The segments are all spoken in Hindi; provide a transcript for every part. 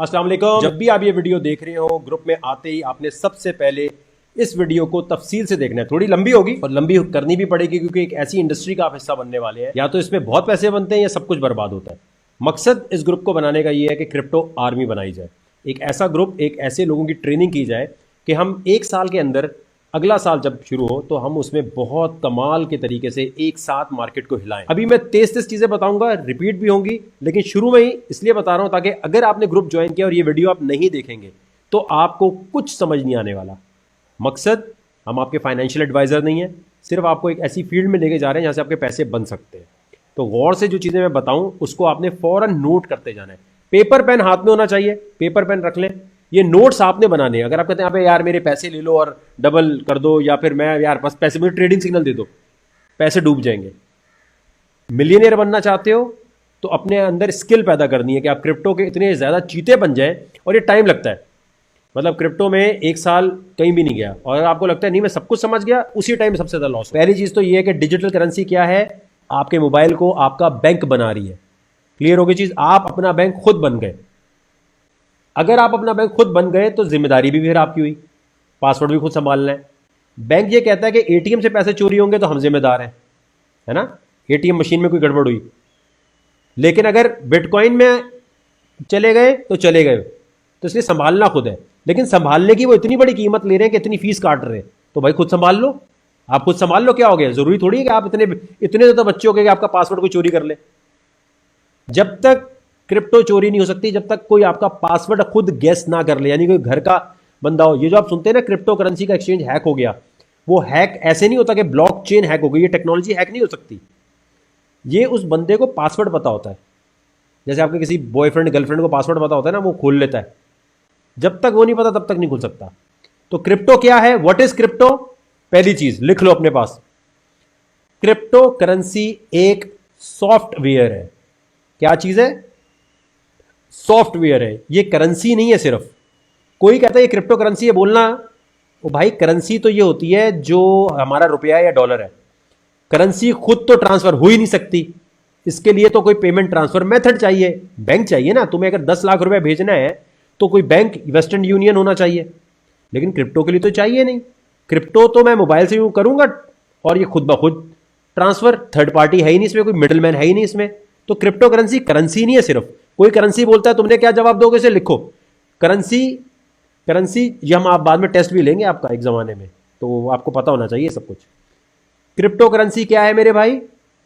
अस्सलाम वालेकुम। जब भी आप ये वीडियो देख रहे हो, ग्रुप में आते ही आपने सबसे पहले इस वीडियो को तफसील से देखना है। थोड़ी लंबी होगी और लंबी करनी भी पड़ेगी क्योंकि एक ऐसी इंडस्ट्री का आप हिस्सा बनने वाले हैं, या तो इसमें बहुत पैसे बनते हैं या सब कुछ बर्बाद होता है। मकसद इस ग्रुप को बनाने का ये है कि क्रिप्टो आर्मी बनाई जाए। एक ऐसा ग्रुप, एक ऐसे लोगों की ट्रेनिंग की जाए कि हम एक साल के अंदर, अगला साल जब शुरू हो तो हम उसमें बहुत कमाल के तरीके से एक साथ मार्केट को हिलाएं। अभी मैं तेज चीजें बताऊंगा, रिपीट भी होंगी, लेकिन शुरू में ही इसलिए बता रहा हूं ताकि अगर आपने ग्रुप ज्वाइन किया और ये वीडियो आप नहीं देखेंगे तो आपको कुछ समझ नहीं आने वाला। मकसद, हम आपके फाइनेंशियल एडवाइजर नहीं है, सिर्फ आपको एक ऐसी फील्ड में लेके जा रहे हैं जहां से आपके पैसे बन सकते हैं। तो गौर से जो चीजें मैं बताऊं उसको आपने फौरन नोट करते जाना है। पेपर पेन हाथ में होना चाहिए, पेपर पेन रख लें। ये नोट्स आपने बनाने हैं। अगर आप कहते हैं यहाँ पे यार मेरे पैसे ले लो और डबल कर दो, या फिर मैं यार बस पैसे, मुझे ट्रेडिंग सिग्नल दे दो, पैसे डूब जाएंगे। मिलियनेयर बनना चाहते हो तो अपने अंदर स्किल पैदा करनी है कि आप क्रिप्टो के इतने ज़्यादा चीते बन जाएं। और ये टाइम लगता है, मतलब क्रिप्टो में एक साल कहीं भी नहीं गया और अगर आपको लगता है नहीं मैं सब कुछ समझ गया, उसी टाइम सबसे ज़्यादा लॉस। पहली चीज़ तो ये है कि डिजिटल करेंसी क्या है, आपके मोबाइल को आपका बैंक बना रही है। क्लियर हो गई चीज़, आप अपना बैंक खुद बन गए। अगर आप अपना बैंक खुद बन गए तो जिम्मेदारी भी फिर आपकी हुई, पासवर्ड भी खुद संभालना है। बैंक ये कहता है कि एटीएम से पैसे चोरी होंगे तो हम जिम्मेदार हैं, है ना, एटीएम मशीन में कोई गड़बड़ हुई। लेकिन अगर बिटकॉइन में चले गए तो चले गए, तो इसलिए संभालना खुद है। लेकिन संभालने की वो इतनी बड़ी कीमत ले रहे हैं कि इतनी फीस काट रहे हैं, तो भाई खुद संभाल लो। आप खुद संभाल लो, क्या हो गया? जरूरी थोड़ी है कि आप इतने ज़्यादा बच्चे हो गए कि आपका पासवर्ड कोई चोरी कर ले। जब तक क्रिप्टो चोरी नहीं हो सकती जब तक कोई आपका पासवर्ड खुद गेस ना कर ले, यानी कोई घर का बंदा हो। ये जो आप सुनते हैं ना क्रिप्टो करेंसी का एक्सचेंज हैक हो गया, वो हैक ऐसे नहीं होता कि ब्लॉक चेन हैक हो गई। ये टेक्नोलॉजी हैक नहीं हो सकती, ये उस बंदे को पासवर्ड पता होता है। जैसे आपके किसी बॉयफ्रेंड गर्लफ्रेंड को पासवर्ड पता होता है ना, वो खोल लेता है। जब तक वो नहीं पता तब तक नहीं खुल सकता। तो क्रिप्टो क्या है, व्हाट इज क्रिप्टो? पहली चीज लिख लो अपने पास, क्रिप्टो करेंसी एक सॉफ्टवेयर है। क्या चीज है? सॉफ्टवेयर है, ये करेंसी नहीं है। सिर्फ कोई कहता है ये क्रिप्टो करेंसी है, बोलना वो भाई करेंसी तो ये होती है जो हमारा रुपया या डॉलर है। करेंसी खुद तो ट्रांसफर हो ही नहीं सकती, इसके लिए तो कोई पेमेंट ट्रांसफर मेथड चाहिए, बैंक चाहिए ना। तुम्हें अगर 10 लाख रुपए भेजना है तो कोई बैंक, वेस्टर्न यूनियन होना चाहिए, लेकिन क्रिप्टो के लिए तो चाहिए नहीं। क्रिप्टो तो मैं मोबाइल से यूज करूंगा और ये खुद ब खुद ट्रांसफर, थर्ड पार्टी है ही नहीं इसमें, कोई मिडल मैन है ही नहीं इसमें। तो क्रिप्टो करेंसी करेंसी नहीं है सिर्फ। कोई करेंसी बोलता है, तुमने क्या जवाब दोगे? इसे लिखो, करेंसी। करेंसी ये हम आप बाद में टेस्ट भी लेंगे आपका एक जमाने में, तो आपको पता होना चाहिए सब कुछ। क्रिप्टो करेंसी क्या है मेरे भाई?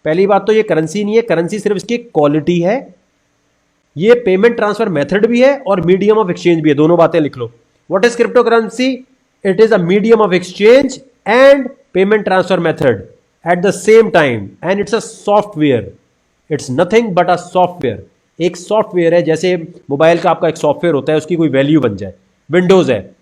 पहली बात तो ये करेंसी नहीं है, करेंसी सिर्फ इसकी क्वालिटी है। ये पेमेंट ट्रांसफर मेथड भी है और मीडियम ऑफ एक्सचेंज भी है। दोनों बातें लिख लो। What is cryptocurrency? It is a medium of exchange and payment transfer method at the same time, and it's a software. It's nothing but a software. एक सॉफ्टवेयर है, जैसे मोबाइल का आपका एक सॉफ्टवेयर होता है, उसकी कोई वैल्यू बन जाए। विंडोज है,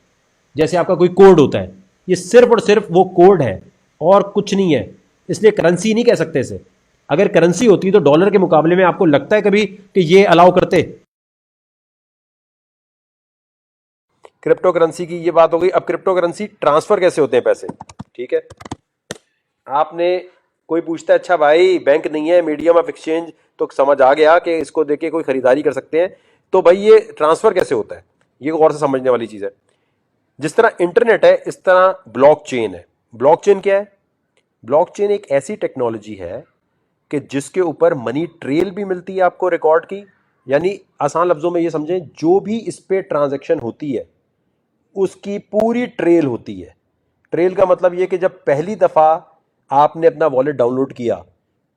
जैसे आपका कोई कोड होता है, ये सिर्फ और सिर्फ वो कोड है और कुछ नहीं है। इसलिए करेंसी नहीं कह सकते इसे। अगर करेंसी होती तो डॉलर के मुकाबले में आपको लगता है कभी कि ये अलाउ करते? क्रिप्टो करेंसी की ये बात हो गई। अब क्रिप्टो करेंसी ट्रांसफर कैसे होते हैं पैसे, ठीक है। आपने, कोई पूछता है अच्छा भाई बैंक नहीं है, मीडियम ऑफ एक्सचेंज, तो समझ आ गया कि इसको देके कोई खरीदारी कर सकते हैं। तो भाई ये ट्रांसफर कैसे होता है, ये गौर से समझने वाली चीज है। जिस तरह इंटरनेट है इस तरह ब्लॉकचेन है। ब्लॉकचेन क्या है? ब्लॉकचेन एक ऐसी टेक्नोलॉजी है कि जिसके ऊपर मनी ट्रेल भी मिलती है आपको रिकॉर्ड की। यानी आसान लफ्जों में ये समझें, जो भी इस पे ट्रांजैक्शन होती है उसकी पूरी ट्रेल होती है। ट्रेल का मतलब ये कि जब पहली दफा आपने अपना वॉलेट डाउनलोड किया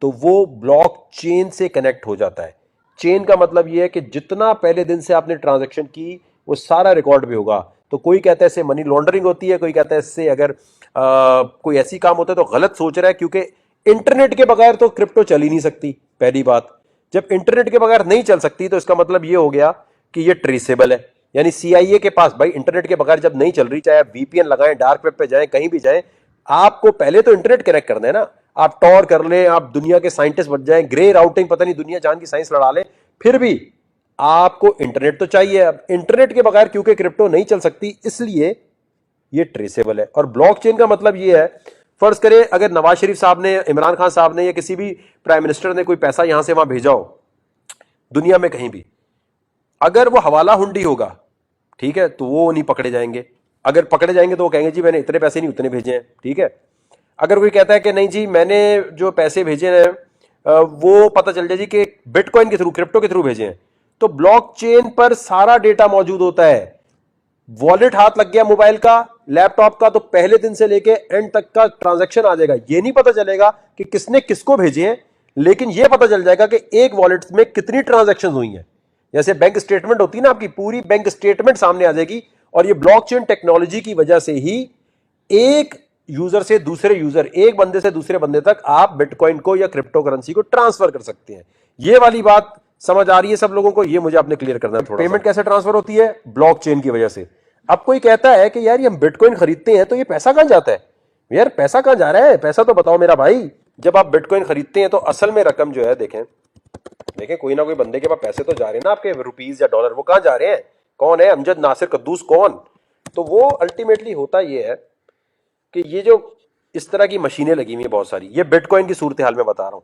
तो वो ब्लॉक चेन से कनेक्ट हो जाता है। चेन का मतलब ये है कि जितना पहले दिन से आपने ट्रांजैक्शन की वो सारा रिकॉर्ड भी होगा। तो कोई कहता है इससे मनी लॉन्ड्रिंग होती है, कोई कहता है इससे अगर कोई ऐसी काम होता है तो गलत सोच रहा है, क्योंकि इंटरनेट के बगैर तो क्रिप्टो चल ही नहीं सकती। पहली बात, जब इंटरनेट के बगैर नहीं चल सकती तो इसका मतलब ये हो गया कि ये ट्रेसेबल है। यानी सीआईए के पास भाई इंटरनेट के बगैर जब नहीं चल रही, चाहे आप वीपीएन लगाएं, डार्क वेब पे जाएं, कहीं भी जाएं, आपको पहले तो इंटरनेट कनेक्ट करना है ना। आप टॉर कर लें, आप दुनिया के साइंटिस्ट बन जाएं, ग्रे राउटिंग पता नहीं दुनिया जान की साइंस लड़ा लें, फिर भी आपको इंटरनेट तो चाहिए। अब इंटरनेट के बगैर क्योंकि क्रिप्टो नहीं चल सकती, इसलिए ये ट्रेसेबल है। और ब्लॉकचेन का मतलब ये है, फर्ज करें अगर नवाज शरीफ साहब ने, इमरान खान साहब ने या किसी भी प्राइम मिनिस्टर ने कोई पैसा यहां से वहां भेजा हो दुनिया में कहीं भी, अगर वो हवाला हुंडी होगा, ठीक है, तो वो नहीं पकड़े जाएंगे। अगर पकड़े जाएंगे तो वो कहेंगे जी मैंने इतने पैसे नहीं उतने भेजे हैं, ठीक है। अगर कोई कहता है कि नहीं जी मैंने जो पैसे भेजे हैं वो पता चल जाए जी कि बिटकॉइन के थ्रू, क्रिप्टो के थ्रू भेजे हैं, तो ब्लॉकचेन पर सारा डेटा मौजूद होता है। वॉलेट हाथ लग गया मोबाइल का, लैपटॉप का, तो पहले दिन से लेके एंड तक का ट्रांजैक्शन आ जाएगा। ये नहीं पता चलेगा कि किसने किसको भेजे हैं, लेकिन ये पता चल जाएगा कि एक वॉलेट में कितनी ट्रांजैक्शन हुई हैं। जैसे बैंक स्टेटमेंट होती है ना, आपकी पूरी बैंक स्टेटमेंट सामने आ जाएगी। और ये ब्लॉकचेन टेक्नोलॉजी की वजह से ही एक यूजर से दूसरे यूजर, एक बंदे से दूसरे बंदे तक आप बिटकॉइन को या क्रिप्टो करेंसी को ट्रांसफर कर सकते हैं। ये वाली बात समझ आ रही है सब लोगों को? ये मुझे आपने क्लियर करना है थोड़ा। पेमेंट कैसे ट्रांसफर होती है? ब्लॉकचेन की वजह से। अब कोई कहता है कि यार ये हम बिटकॉइन खरीदते हैं तो ये पैसा कहां जाता है? यार पैसा कहां जा रहा है? पैसा तो बताओ मेरा भाई। जब आप बिटकॉइन खरीदते हैं तो असल में रकम जो है, देखें देखें कोई ना कोई बंदे के पास पैसे तो जा रहे हैं ना आपके, रुपीज या डॉलर। वो कहां जा रहे हैं? कौन है? अमजद नासिर कद्दूस कौन? तो वो अल्टीमेटली होता ये है कि ये जो इस तरह की मशीनें लगी हुई है बहुत सारी, ये बिटकॉइन की सूरत हाल में बता रहा हूं।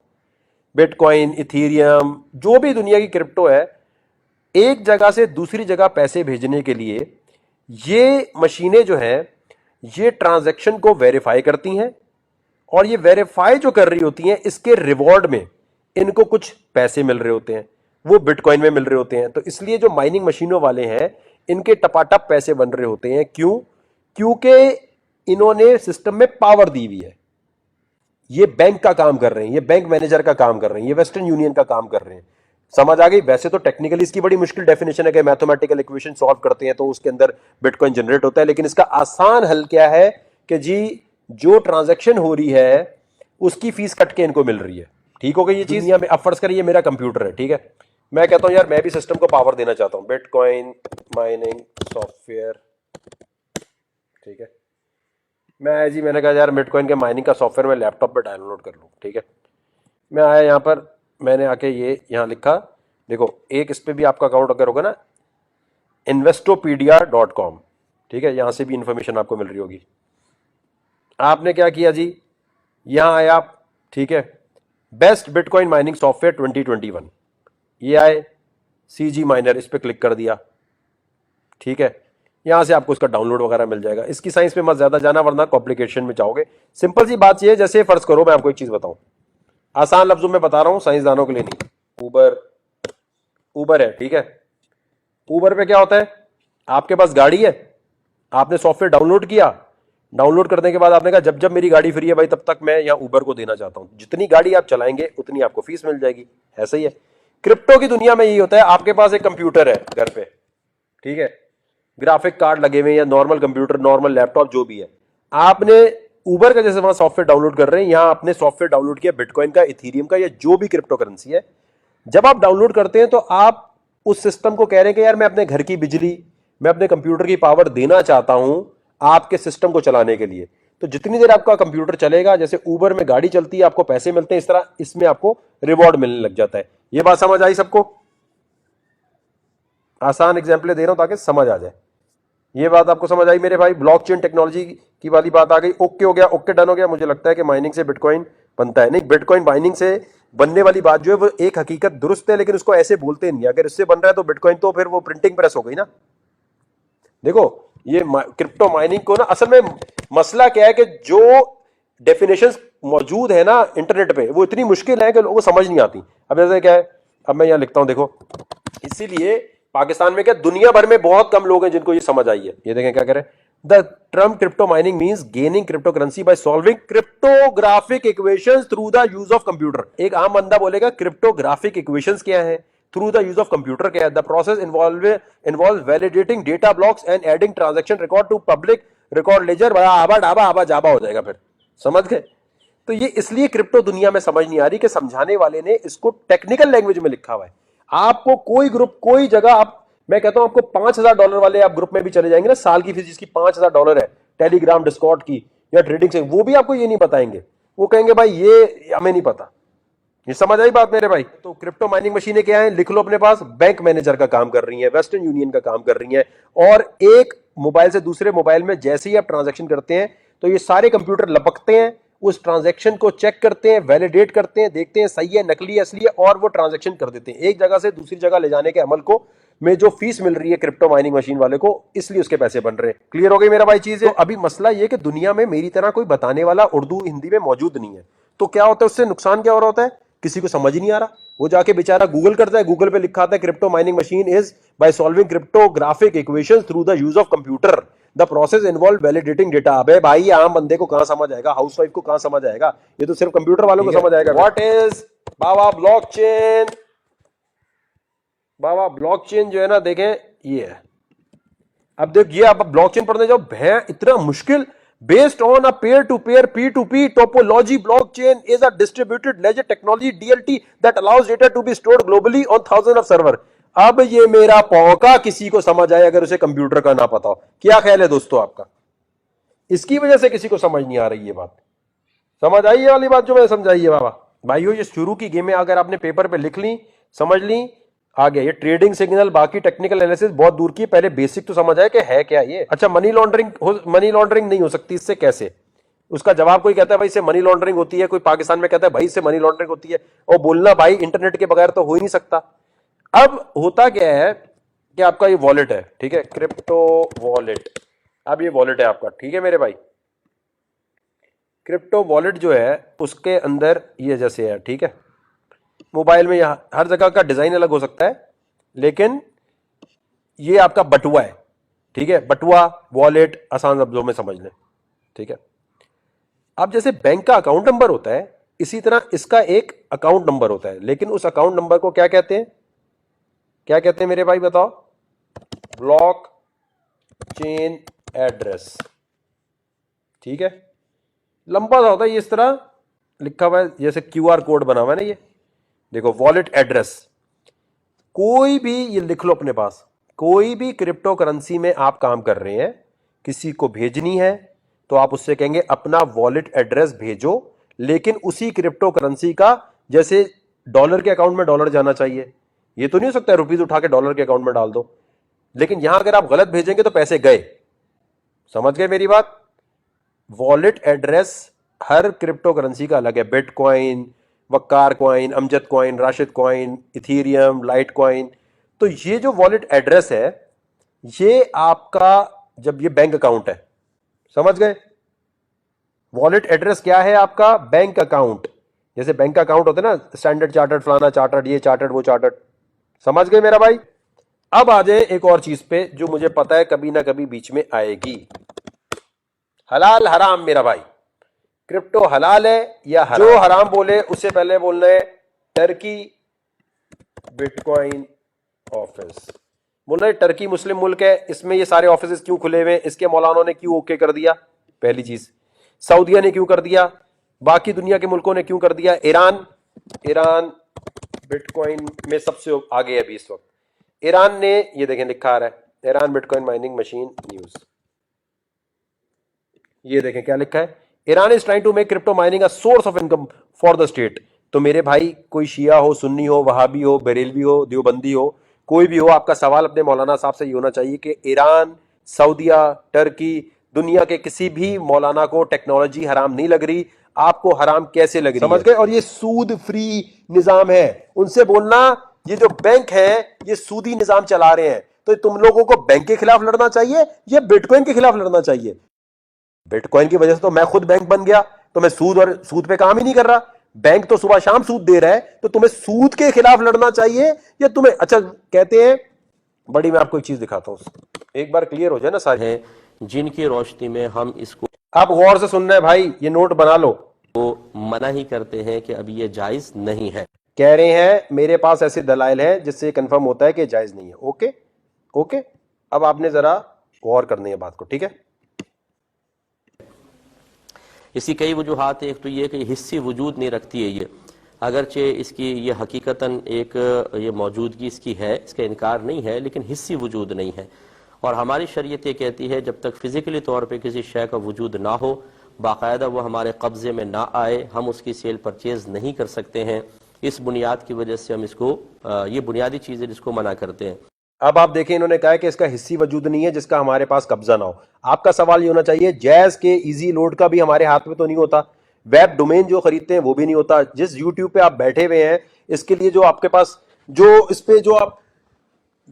बिटकॉइन, इथेरियम, जो भी दुनिया की क्रिप्टो है, एक जगह से दूसरी जगह पैसे भेजने के लिए ये मशीनें जो हैं ये ट्रांजैक्शन को वेरीफाई करती हैं। और ये वेरीफाई जो कर रही होती हैं, इसके रिवॉर्ड में इनको कुछ पैसे मिल रहे होते हैं, वो बिटकॉइन में मिल रहे होते हैं। तो इसलिए जो माइनिंग मशीनों वाले हैं इनके टपाटप पैसे बन रहे होते हैं। क्यों? क्योंकि इन्होंने सिस्टम में पावर दी हुई है। ये बैंक का काम कर रहे हैं, ये बैंक मैनेजर का काम कर रहे हैं, ये वेस्टर्न यूनियन का काम कर रहे हैं। समझ आ गई? वैसे तो टेक्निकली इसकी बड़ी मुश्किल डेफिनेशन है कि मैथमेटिकल इक्वेशन सॉल्व करते हैं तो उसके अंदर बिटकॉइन जनरेट होता है, लेकिन इसका आसान हल क्या है कि जी जो ट्रांजैक्शन हो रही है उसकी फीस कट के इनको मिल रही है। ठीक हो गई ये चीज? अब फर्ज करिए मेरा कंप्यूटर है, ठीक है, मैं कहता हूं यार मैं भी सिस्टम को पावर देना चाहता हूं, बिटकॉइन माइनिंग सॉफ्टवेयर, ठीक है। मैंने कहा यार बिटकॉइन के माइनिंग का सॉफ्टवेयर मैं लैपटॉप पे डाउनलोड कर लूं, ठीक है। मैं आया यहाँ पर, मैंने आके ये यहाँ लिखा, देखो एक इस पे भी आपका अकाउंट अगर होगा ना, investopedia.com, ठीक है, यहां से भी इंफॉर्मेशन आपको मिल रही होगी। आपने क्या किया जी, यहां आए आप, ठीक है, बेस्ट बिटकॉइन माइनिंग सॉफ्टवेयर 2021, ये आए, सीजी माइनर, इस पर क्लिक कर दिया, ठीक है। यहां से आपको इसका डाउनलोड वगैरह मिल जाएगा। इसकी साइंस में मत ज्यादा जाना वरना कॉम्प्लिकेशन में जाओगे। सिंपल सी बात ये है, जैसे फर्ज करो मैं आपको एक चीज बताऊं, आसान लफ्जों में बता रहा हूं, साइंसदानों के लिए नहीं। उबर है, ठीक है। उबर पे क्या होता है, आपके पास गाड़ी है, आपने सॉफ्टवेयर डाउनलोड किया, डाउनलोड करने के बाद आपने कहा जब जब मेरी गाड़ी फ्री है भाई तब तक मैं यहाँ उबर को देना चाहता हूं, जितनी गाड़ी आप चलाएंगे उतनी आपको फीस मिल जाएगी। ऐसा ही है क्रिप्टो की दुनिया में, यही होता है। आपके पास एक कंप्यूटर है घर पे, ठीक है, ग्राफिक कार्ड लगे हुए या नॉर्मल कंप्यूटर, नॉर्मल लैपटॉप, जो भी है, आपने उबर का जैसे वहां सॉफ्टवेयर डाउनलोड कर रहे हैं, यहां आपने सॉफ्टवेयर डाउनलोड किया बिटकॉइन का, इथेरियम का, या जो भी क्रिप्टो करेंसी है। जब आप डाउनलोड करते हैं तो आप उस सिस्टम को कह रहे हैं कि यार मैं अपने घर की बिजली, मैं अपने कंप्यूटर की पावर देना चाहता हूं आपके सिस्टम को चलाने के लिए। तो जितनी देर आपका कंप्यूटर चलेगा, जैसे उबर में गाड़ी चलती है आपको पैसे मिलते हैं, इस तरह इसमें आपको रिवॉर्ड मिलने लग जाता है। ये बात समझ आई सबको? आसान एग्जाम्पल दे रहा हूं ताकि समझ आ जाए। ये बात आपको समझ आई मेरे भाई? ब्लॉकचेन टेक्नोलॉजी की वाली बात आ गई। ओके हो गया, ओके डन हो गया। मुझे लगता है कि माइनिंग से बिटकॉइन बनता है, नहीं, बिटकॉइन माइनिंग से बनने वाली बात जो है वो एक हकीकत दुरुस्त है, लेकिन उसको ऐसे बोलते नहीं। अगर इससे बन रहा है तो बिटकॉइन तो फिर वो प्रिंटिंग प्रेस हो गई ना। देखो ये क्रिप्टो माइनिंग को ना, असल में मसला क्या है कि जो डेफिनेशंस मौजूद है ना इंटरनेट पे, वो इतनी मुश्किल है कि लोगों को समझ नहीं आती। अब जैसे क्या है, अब मैं यहां लिखता हूं, देखो, इसीलिए पाकिस्तान में क्या दुनिया भर में बहुत कम लोग हैं जिनको ये समझ आई है। ये देखें क्या करें, the term crypto mining means gaining crypto currency by solving cryptographic equations through the use of computer. एक आम बंदा बोलेगा क्रिप्टोग्राफिक इक्वेशंस क्या है, through the use of computer क्या है। The process involve validating data blocks and adding transaction record to public record ledger. आबा डाबा आबा जाबा हो जाएगा फिर, समझ गए? तो ये इसलिए क्रिप्टो दुनिया में समझ नहीं आ रही कि समझाने वाले ने इसको टेक्निकल लैंग्वेज में लिखा हुआ है। आपको कोई ग्रुप, कोई जगह, आप, मैं कहता हूं आपको $5,000 वाले आप ग्रुप में भी चले जाएंगे ना, साल की फीस जिसकी $5,000 है, टेलीग्राम, डिस्कॉर्ड की या ट्रेडिंग से, वो भी आपको ये नहीं बताएंगे। वो कहेंगे भाई ये हमें नहीं पता। ये समझ आई बात मेरे भाई? तो क्रिप्टो माइनिंग मशीनें क्या है, लिख लो अपने पास, बैंक मैनेजर का काम कर रही है, वेस्टर्न यूनियन का काम कर रही है। और एक मोबाइल से दूसरे मोबाइल में जैसे ही आप ट्रांजैक्शन करते हैं तो ये सारे कंप्यूटर लपकते हैं, उस ट्रांजैक्शन को चेक करते हैं, वैलिडेट करते हैं, देखते हैं सही है, नकली है, असली है, और वो ट्रांजैक्शन कर देते हैं। एक जगह से दूसरी जगह ले जाने के अमल को में जो फीस मिल रही है क्रिप्टो माइनिंग मशीन वाले को, इसलिए उसके पैसे बन रहे हैं। क्लियर हो गई मेरा भाई चीज है? तो अभी मसला ये कि दुनिया में मेरी तरह कोई बताने वाला उर्दू हिंदी में मौजूद नहीं है, तो क्या होता है, उससे नुकसान क्या हो रहा होता है, किसी को समझ नहीं आ रहा, वो जाके बेचारा गूगल करता है, गूगल पे लिखा आता है crypto mining machine is by solving cryptographic equations through the use of computer, the process involve validating data. अबे भाई आम बंदे को कहां समझ आएगा, हाउसवाइफ को कहां समझ आएगा, ये तो सिर्फ कंप्यूटर वालों को समझ आएगा। What is Baba blockchain? Baba blockchain जो है ना, देखें ये है। अब देखिए, आप ब्लॉकचेन पढ़ने जाओ, भैं इतना मुश्किल। Based on a pair to pair P2P topology, blockchain is a distributed ledger technology DLT that allows data to be stored globally on thousand of server. अब ये मेरा पौका किसी को समझ आए अगर उसे कंप्यूटर का ना पता हो। क्या ख्याल है दोस्तों आपका? इसकी वजह से किसी को समझ नहीं आ रही ये बात। समझ आई ये वाली बात जो मैंने समझाई है बाबा भाइयों? ये शुरू की गेम है, अगर आपने पेपर पे लिख ली, समझ ली, आ गया। ये ट्रेडिंग सिग्नल, बाकी टेक्निकल एनालिसिस बहुत दूर की, पहले बेसिक तो समझ आए कि है क्या ये। अच्छा, मनी लॉन्ड्रिंग नहीं हो सकती, इससे कैसे? उसका जवाब कोई कहता है भाई इससे मनी लॉन्ड्रिंग होती है, कोई पाकिस्तान में कहता है भाई इससे मनी लॉन्ड्रिंग होती है, और बोलना भाई इंटरनेट के बगैर तो हो ही नहीं सकता। अब होता क्या है कि आपका ये वॉलेट है, ठीक है, क्रिप्टो वॉलेट। अब ये वॉलेट है आपका, ठीक है मेरे भाई। क्रिप्टो वॉलेट जो है उसके अंदर ये जैसे है, ठीक है, मोबाइल में यहां हर जगह का डिजाइन अलग हो सकता है, लेकिन ये आपका बटुआ है, ठीक है, बटुआ वॉलेट आसान शब्दों में समझ लें, ठीक है। अब जैसे बैंक का अकाउंट नंबर होता है, इसी तरह इसका एक अकाउंट नंबर होता है, लेकिन उस अकाउंट नंबर को क्या कहते हैं? क्या कहते हैं मेरे भाई बताओ? ब्लॉक चेन एड्रेस, ठीक है। लंबा सा होता है ये, इस तरह लिखा हुआ है, जैसे QR कोड बना हुआ है ना, ये देखो वॉलेट एड्रेस। कोई भी ये लिख लो अपने पास, कोई भी क्रिप्टो करेंसी में आप काम कर रहे हैं, किसी को भेजनी है तो आप उससे कहेंगे अपना वॉलेट एड्रेस भेजो, लेकिन उसी क्रिप्टो करेंसी का, जैसे डॉलर के अकाउंट में डॉलर जाना चाहिए, ये तो नहीं हो सकता रुपीज उठा के डॉलर के अकाउंट में डाल दो। लेकिन यहां अगर आप गलत भेजेंगे तो पैसे गए। समझ गए मेरी बात? वॉलेट एड्रेस हर क्रिप्टो करेंसी का अलग है। Bitcoin, Waqar coin, Amjad coin, Rashid coin, Ethereum, Litecoin. तो ये जो वॉलेट एड्रेस है, ये आपका, जब ये बैंक अकाउंट है, समझ गए? वॉलेट एड्रेस क्या है आपका? Bank account. जैसे बैंक अकाउंट होता है ना, स्टैंडर्ड चार्टर्ड, फलाना चार्टर्ड, ये चार्टर्ड, वो चार्टर्ड। समझ गए मेरा भाई? अब आ जाए एक और चीज पे जो मुझे पता है कभी ना कभी बीच में आएगी। हलाल हराम मेरा भाई, क्रिप्टो हलाल है या हराम? जो हराम बोले उससे पहले बोलना है टर्की बिटकॉइन ऑफिस। बोलना है टर्की मुस्लिम मुल्क है, इसमें ये सारे ऑफिस क्यों खुले हुए हैं, इसके मौलानों ने क्यों ओके कर दिया, पहली चीज। सऊदीया ने क्यों कर दिया, बाकी दुनिया के मुल्कों ने क्यों कर दिया। ईरान बिटकॉइन में सबसे आगे है अभी इस वक्त। ईरान ने, ये देखें लिखा आ रहा है, Iran bitcoin mining machine news, ये देखें क्या लिखा है, Iran is trying to make crypto mining a source of income for the state. तो मेरे भाई, कोई शिया हो, सुन्नी हो, वहाबी हो, बरेलवी हो, देवबंदी हो, कोई भी हो, आपका सवाल अपने मौलाना साहब से ये होना चाहिए कि ईरान, सऊदीया, टर्की, दुनिया के किसी भी मौलाना को टेक्नोलॉजी हराम नहीं लग रही, आपको हराम कैसे लग रही? समझ गए? और ये सूद फ्री निजाम है। उनसे बोलना ये जो बैंक है ये सूदी निजाम चला रहे हैं, तो तुम लोगों को बैंक के खिलाफ लड़ना चाहिए या बिटकॉइन के खिलाफ लड़ना चाहिए? बिटकॉइन की वजह से तो मैं खुद बैंक बन गया, तो मैं सूद पे काम ही नहीं कर रहा। बैंक तो सुबह शाम सूद दे रहा है, तो तुम्हें सूद के खिलाफ लड़ना चाहिए या तुम्हें, अच्छा कहते हैं बड़ी, मैं आपको एक चीज दिखाता हूं, एक बार क्लियर हो जाए ना सारे हैं, जिनकी रोशनी में हम इसको, आप गौर से सुन रहे हैं भाई, ये नोट बना लो, तो मना ही करते हैं कि अभी ये जायज नहीं है। कह रहे हैं मेरे पास ऐसे दलाइल है जिससे कंफर्म होता है कि जायज नहीं है। ओके ओके, अब आपने जरा गौर करनी है बात को, ठीक है। इसकी कई वजूहात, एक तो ये कि हिस्सी वजूद नहीं रखती है ये, अगरचे इसकी ये हकीकतन एक ये मौजूदगी इसकी है, इसका इनकार नहीं है, लेकिन हिस्सी वजूद नहीं है। और हमारी शरीयत ये कहती है जब तक फिजिकली तौर पे किसी शय का वजूद ना हो, बाकायदा वो हमारे कब्जे में ना आए, हम उसकी सेल परचेज नहीं कर सकते हैं। इस बुनियाद की वजह से हम इसको, ये बुनियादी चीज़ है जिसको मना करते हैं। अब आप देखें, इन्होंने कहा है कि इसका हिस्सी वजूद नहीं है जिसका हमारे पास कब्जा ना हो। आपका सवाल ये होना चाहिए, जैज के इजी लोड का भी हमारे हाथ में तो नहीं होता, वेब डोमेन जो खरीदते हैं वो भी नहीं होता, जिस यूट्यूब पे आप बैठे हुए हैं इसके लिए जो आपके पास, जो इस पे जो आप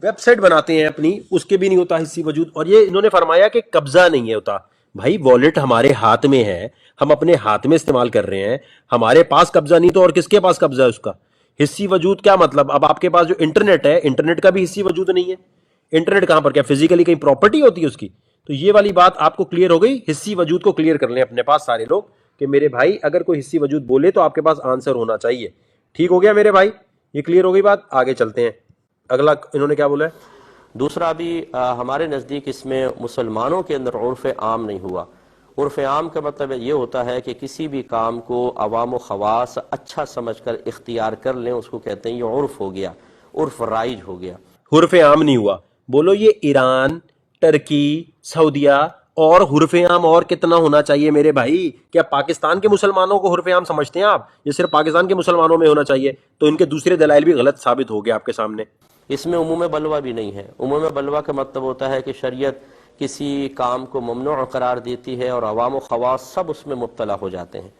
वेबसाइट बनाते हैं अपनी, उसके भी नहीं होता हिस्सी वजूद। और ये इन्होंने फरमाया कि कब्जा नहीं है होता। भाई वॉलेट हमारे हाथ में है, हम अपने हाथ में इस्तेमाल कर रहे हैं, हमारे पास कब्जा नहीं तो और किसके पास कब्जा है उसका? हिस्सी वजूद क्या मतलब? अब आपके पास जो इंटरनेट है, इंटरनेट का भी हिस्सी वजूद नहीं है। इंटरनेट कहां पर, क्या फिजिकली कहीं प्रॉपर्टी होती है उसकी? तो ये वाली बात आपको क्लियर हो गई। हिस्सी वजूद को क्लियर कर लें अपने पास सारे लोग कि मेरे भाई अगर कोई हिस्सी वजूद बोले तो आपके पास आंसर होना चाहिए। ठीक हो गया मेरे भाई, ये क्लियर हो गई बात। आगे चलते हैं, अगला इन्होंने क्या बोला है। दूसरा भी हमारे नज़दीक इसमें मुसलमानों के अंदर उर्फ़ आम नहीं हुआ। उर्फ़ आम का मतलब ये होता है कि किसी भी काम को अवाम व ख़वास अच्छा समझकर इख्तियार कर लें, उसको कहते हैं ये उर्फ़ हो गया, उर्फ़ राइज हो गया। हुर्फ आम नहीं हुआ। बोलो ये ईरान, टर्की, सऊदिया और हुर्फ आम और कितना होना चाहिए मेरे भाई? क्या पाकिस्तान के मुसलमानों को हुर्फ आम समझते हैं आप? ये सिर्फ पाकिस्तान के मुसलमानों में होना चाहिए? तो इनके दूसरे दलाइल भी गलत साबित हो गए आपके सामने। इसमें उमूम बलवा भी नहीं है। उमूम बलवा का मतलब होता है कि शरीयत किसी काम को ममनू करार देती है और अवाम व ख़वास सब उसमें मुब्तला हो जाते हैं।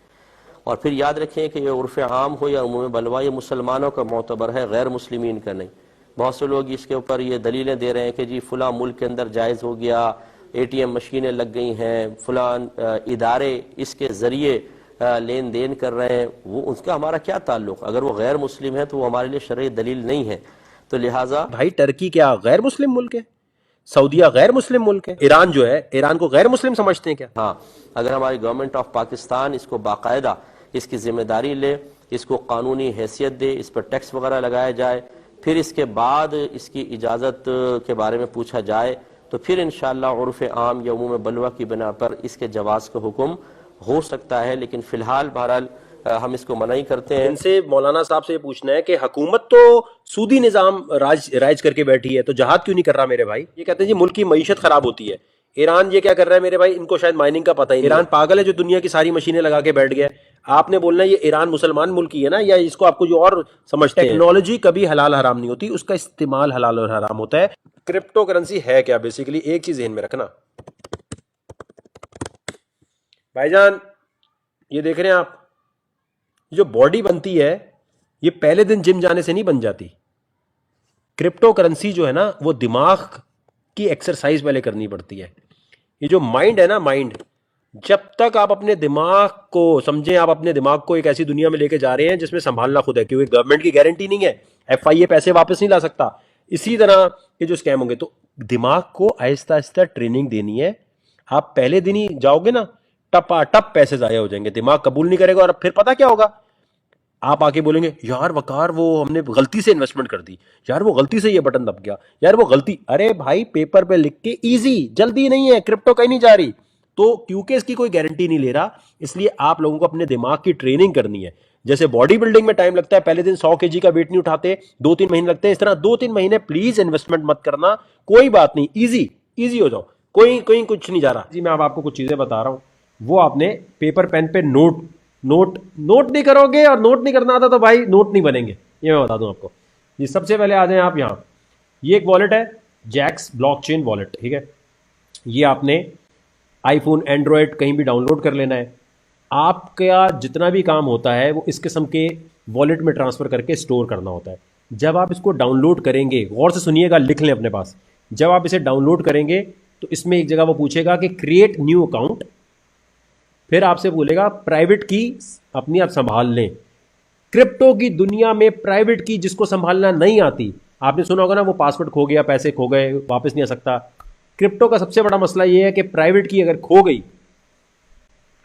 और फिर याद रखें कि ये उर्फ़ आम हो या उमूम बलवा, ये मुसलमानों का मोतबर है, गैर मुस्लिमीन का नहीं। बहुत से लोग इसके ऊपर ये दलीलें दे रहे हैं कि जी फ़लाँ मुल्क के अंदर जायज़ हो गया, ATM मशीनें लग गई हैं, फ़लाँ इदारे इसके ज़रिए लेन देन कर रहे हैं, वो उसका हमारा क्या ताल्लुक़? अगर वो गैर मुस्लिम है तो वो हमारे लिए शरई दलील नहीं है। तो लिहाजा भाई टर्की क्या गैर मुस्लिम मुल्क है? सऊदिया गैर मुस्लिम मुल्क है? ईरान जो है, ईरान को गैर मुस्लिम समझते हैं क्या? हाँ, अगर हमारी गवर्नमेंट ऑफ पाकिस्तान इसको बाकायदा इसकी जिम्मेदारी ले, इसको कानूनी हैसियत दे, इस पर टैक्स वगैरह लगाया जाए, फिर इसके बाद इसकी इजाज़त के बारे में पूछा जाए, तो फिर इंशाअल्लाह उर्फ़ आम या उमूम बलवा की बिना पर इसके जवाज़ का हुक्म हो सकता है। लेकिन फ़िलहाल बहरहाल हम इसको मना ही करते हैं। इनसे मौलाना साहब से पूछना है कि हुकूमत तो सूदी निजाम राज करके बैठी है, तो जहाद क्यों नहीं कर रहा मेरे भाई? ये कहते हैं जी मुल्क की मईशत खराब होती है। ईरान ये क्या कर रहा है मेरे भाई? इनको शायद माइनिंग का पता ही नहीं। ईरान पागल है जो दुनिया की सारी मशीनें लगा के बैठ गया। आपने बोलना है ये ईरान मुसलमान मुल्क ही है ना, या इसको आपको जो और समझते हैं? टेक्नोलॉजी कभी हलाल हराम नहीं होती, उसका इस्तेमाल हलाल और हराम होता है। क्रिप्टो करेंसी है क्या? बेसिकली एक चीज ध्यान में रखना भाईजान, ये देख रहे हैं आप, जो बॉडी बनती है ये पहले दिन जिम जाने से नहीं बन जाती। क्रिप्टो करेंसी जो है ना, वो दिमाग की एक्सरसाइज पहले करनी पड़ती है। ये जो माइंड है ना, माइंड, जब तक आप अपने दिमाग को समझें, आप अपने दिमाग को एक ऐसी दुनिया में लेके जा रहे हैं जिसमें संभालना खुद है, क्योंकि गवर्नमेंट की गारंटी नहीं है, FIA पैसे वापस नहीं ला सकता। इसी तरह ये जो स्कैम होंगे, तो दिमाग को आहिस्ता आहिस्ता ट्रेनिंग देनी है। आप पहले दिन ही जाओगे ना, टपाटप पैसे जाया हो जाएंगे, दिमाग कबूल नहीं करेगा। और फिर पता क्या होगा, आप आके बोलेंगे यार वकार वो हमने गलती से इन्वेस्टमेंट कर दी, यार वो गलती से ये बटन दब गया, यार वो गलती। अरे भाई पेपर पे लिख के इजी, जल्दी नहीं है, क्रिप्टो कहीं नहीं जा रही। तो क्योंकि इसकी कोई गारंटी नहीं ले रहा, इसलिए आप लोगों को अपने दिमाग की ट्रेनिंग करनी है। जैसे बॉडी बिल्डिंग में टाइम लगता है, पहले दिन 100 kg का वेट नहीं उठाते, 2-3 महीने लगते हैं, इस तरह 2-3 महीने प्लीज इन्वेस्टमेंट मत करना। कोई बात नहीं, इजी हो जाओ, कोई कोई कुछ नहीं जा रहा जी। मैं अब आपको कुछ चीजें बता रहा हूं, वो आपने पेपर पेन पे नोट नहीं करोगे, और नोट नहीं करना आता तो भाई नोट नहीं बनेंगे, ये मैं बता दूं आपको जी। सबसे पहले आ जाएं आप यहाँ, ये एक वॉलेट है, जैक्स ब्लॉकचेन वॉलेट, ठीक है। ये आपने आईफोन, एंड्रॉयड कहीं भी डाउनलोड कर लेना है। आपका जितना भी काम होता है वो इस किस्म के वॉलेट में ट्रांसफर करके स्टोर करना होता है। जब आप इसको डाउनलोड करेंगे, गौर से सुनिएगा, लिख लें अपने पास, जब आप इसे डाउनलोड करेंगे तो इसमें एक जगह वो पूछेगा कि क्रिएट न्यू अकाउंट, फिर आपसे बोलेगा प्राइवेट की अपनी आप संभाल लें। क्रिप्टो की दुनिया में प्राइवेट की जिसको संभालना नहीं आती, आपने सुना होगा ना, वो पासवर्ड खो गया, पैसे खो गए, वापस नहीं आ सकता। क्रिप्टो का सबसे बड़ा मसला ये है कि प्राइवेट की अगर खो गई,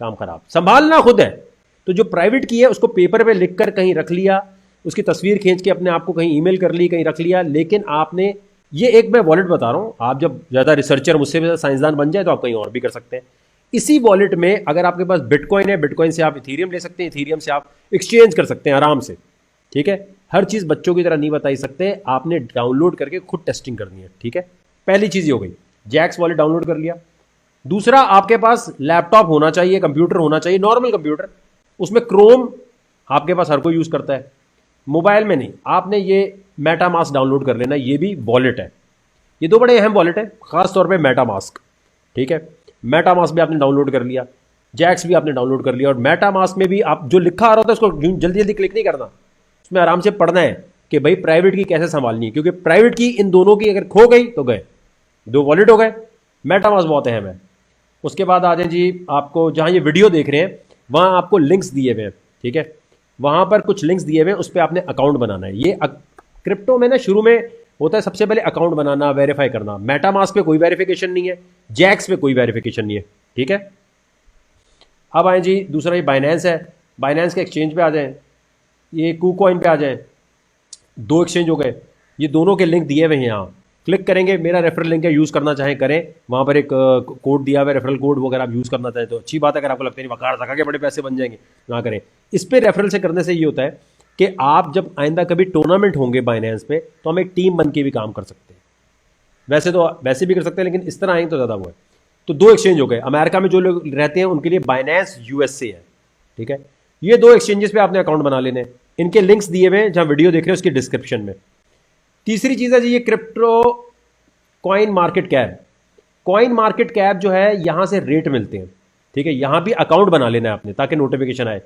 काम खराब, संभालना खुद है। तो जो प्राइवेट की है उसको पेपर पे लिखकर कहीं रख लिया, उसकी तस्वीर खींच के अपने आप को कहीं ईमेल कर ली, कहीं रख लिया। लेकिन आपने ये एक मैं वॉलेट बता रहा हूं, आप जब ज्यादा रिसर्चर, मुझसे भी साइंसदान बन जाए तो आप कहीं और भी कर सकते हैं। इसी वॉलेट में अगर आपके पास बिटकॉइन है, बिटकॉइन से आप इथीरियम ले सकते हैं, इथीरियम से आप एक्सचेंज कर सकते हैं आराम से, ठीक है। हर चीज बच्चों की तरह नहीं बताई सकते, आपने डाउनलोड करके खुद टेस्टिंग करनी है, ठीक है। पहली चीज हो गई, जैक्स वॉलेट डाउनलोड कर लिया। दूसरा, आपके पास लैपटॉप होना चाहिए, कंप्यूटर होना चाहिए, नॉर्मल कंप्यूटर, उसमें क्रोम आपके पास हर कोई यूज करता है, मोबाइल में नहीं। आपने ये मेटामास्क डाउनलोड कर लेना, ये भी वॉलेट है। ये दो बड़े अहम वॉलेट है, खास तौर पे मेटामास्क, ठीक है। मेटामास्क भी आपने डाउनलोड कर लिया, जैक्स भी आपने डाउनलोड कर लिया। और मेटामास्क में भी आप जो लिखा आ रहा होता है उसको जल्दी जल्दी क्लिक नहीं करना, उसमें आराम से पढ़ना है कि भाई प्राइवेट की कैसे संभालनी है, क्योंकि प्राइवेट की इन दोनों की अगर खो गई तो गए, दो वॉलेट हो गए। मेटामास्क बहुत अहम है। उसके बाद आ जाए जी, आपको जहां ये वीडियो देख रहे हैं वहां आपको लिंक्स दिए हुए हैं, ठीक है, वहां पर कुछ लिंक्स दिए हुए हैं, उस पर आपने अकाउंट बनाना है। ये क्रिप्टो में ना शुरू में होता है सबसे पहले अकाउंट बनाना, वेरीफाई करना। मेटामास्क पे कोई वेरिफिकेशन नहीं है, जैक्स पे कोई वेरिफिकेशन नहीं है, ठीक है। अब आए जी दूसरा, ये बाइनेंस है, बाइनेंस के एक्सचेंज पे आ जाएं, ये कूकॉइन पे आ जाएं, दो एक्सचेंज हो गए, ये दोनों के लिंक दिए हुए हैं। यहाँ क्लिक करेंगे, मेरा रेफरल लिंक है, यूज़ करना चाहें करें, वहाँ पर एक कोड दिया हुआ है रेफरल कोड, वो अगर आप यूज़ करना चाहें तो अच्छी बात है। अगर आपको लगता है वकार रखा के बड़े पैसे बन जाएंगे, ना करें। इस पर रेफरल से करने से ये होता है कि आप जब आइंदा कभी टूर्नामेंट होंगे बाइनेंस पे, तो हम एक टीम बन के भी काम कर सकते हैं। वैसे तो वैसे भी कर सकते हैं, लेकिन इस तरह आएंगे तो ज़्यादा वो है। तो दो एक्सचेंज हो गए। अमेरिका में जो लोग रहते हैं उनके लिए बाइनेंस यूएसए है, ठीक है। ये दो एक्सचेंजेस पे आपने अकाउंट बना लेने, इनके लिंक्स दिए हुए हैं जहां वीडियो देख रहे हैं उसकी डिस्क्रिप्शन में। तीसरी चीज़ है जी, ये crypto coin market cap. Coin market cap जो है, यहां से रेट मिलते हैं, ठीक है, यहां भी अकाउंट बना लेना है आपने ताकि नोटिफिकेशन आए।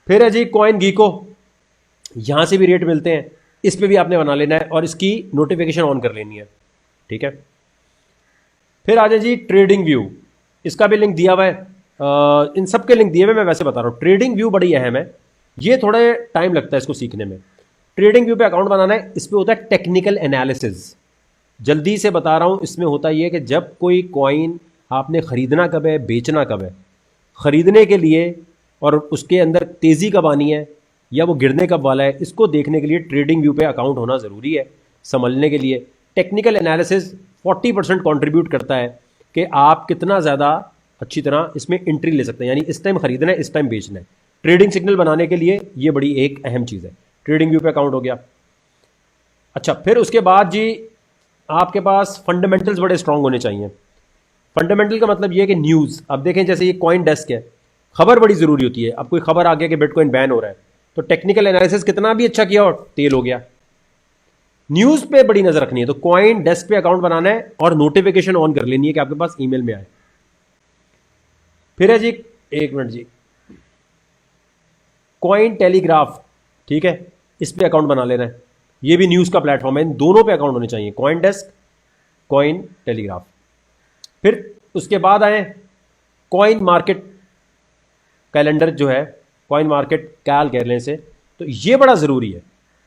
फिर है जी कॉइन गीको, यहां से भी रेट मिलते हैं, इस पे भी आपने बना लेना है और इसकी नोटिफिकेशन ऑन कर लेनी है, ठीक है। फिर आ जाए जी ट्रेडिंग व्यू, इसका भी लिंक दिया हुआ है, इन सब के लिंक दिए हुए, मैं वैसे बता रहा हूं। ट्रेडिंग व्यू बड़ी अहम है, ये थोड़े टाइम लगता है इसको सीखने में। ट्रेडिंग व्यू पे अकाउंट बनाना है, इस पे होता है टेक्निकल एनालिसिस। जल्दी से बता रहा हूं, इसमें होता यह है कि जब कोई कॉइन आपने खरीदना कब है, बेचना कब है, खरीदने के लिए और उसके अंदर तेजी कब आनी है या वो गिरने कब वाला है, इसको देखने के लिए ट्रेडिंग व्यू पे अकाउंट होना ज़रूरी है समझने के लिए। टेक्निकल एनालिसिस 40% कंट्रीब्यूट करता है कि आप कितना ज़्यादा अच्छी तरह इसमें एंट्री ले सकते हैं, यानी इस टाइम खरीदना है, इस टाइम बेचना है। ट्रेडिंग सिग्नल बनाने के लिए ये बड़ी एक अहम चीज़ है। ट्रेडिंग व्यू पे अकाउंट हो गया। अच्छा, फिर उसके बाद जी आपके पास फंडामेंटल्स बड़े स्ट्रांग होने चाहिए। फंडामेंटल का मतलब ये है कि न्यूज़, अब देखें जैसे ये कॉइन डेस्क है, खबर बड़ी ज़रूरी होती है। अब कोई खबर आ गया कि बिटकॉइन बैन हो रहा है, तो टेक्निकल एनालिसिस कितना भी अच्छा किया और तेल हो गया। न्यूज़ पे बड़ी नज़र रखनी है, तो कॉइन डेस्क पे अकाउंट बनाना है और नोटिफिकेशन ऑन कर लेनी है कि आपके पास ईमेल में आए। फिर है जी, एक मिनट जी, कॉइन टेलीग्राफ, ठीक है, इस पे अकाउंट बना लेना है। ये भी न्यूज़ का प्लेटफॉर्म है, इन दोनों पे अकाउंट होने चाहिए, कॉइन डेस्क, कॉइन टेलीग्राफ। फिर उसके बाद आए कॉइन मार्केट कैलेंडर, जो है कॉइन मार्केट कैल कह लेने से, तो ये बड़ा ज़रूरी है।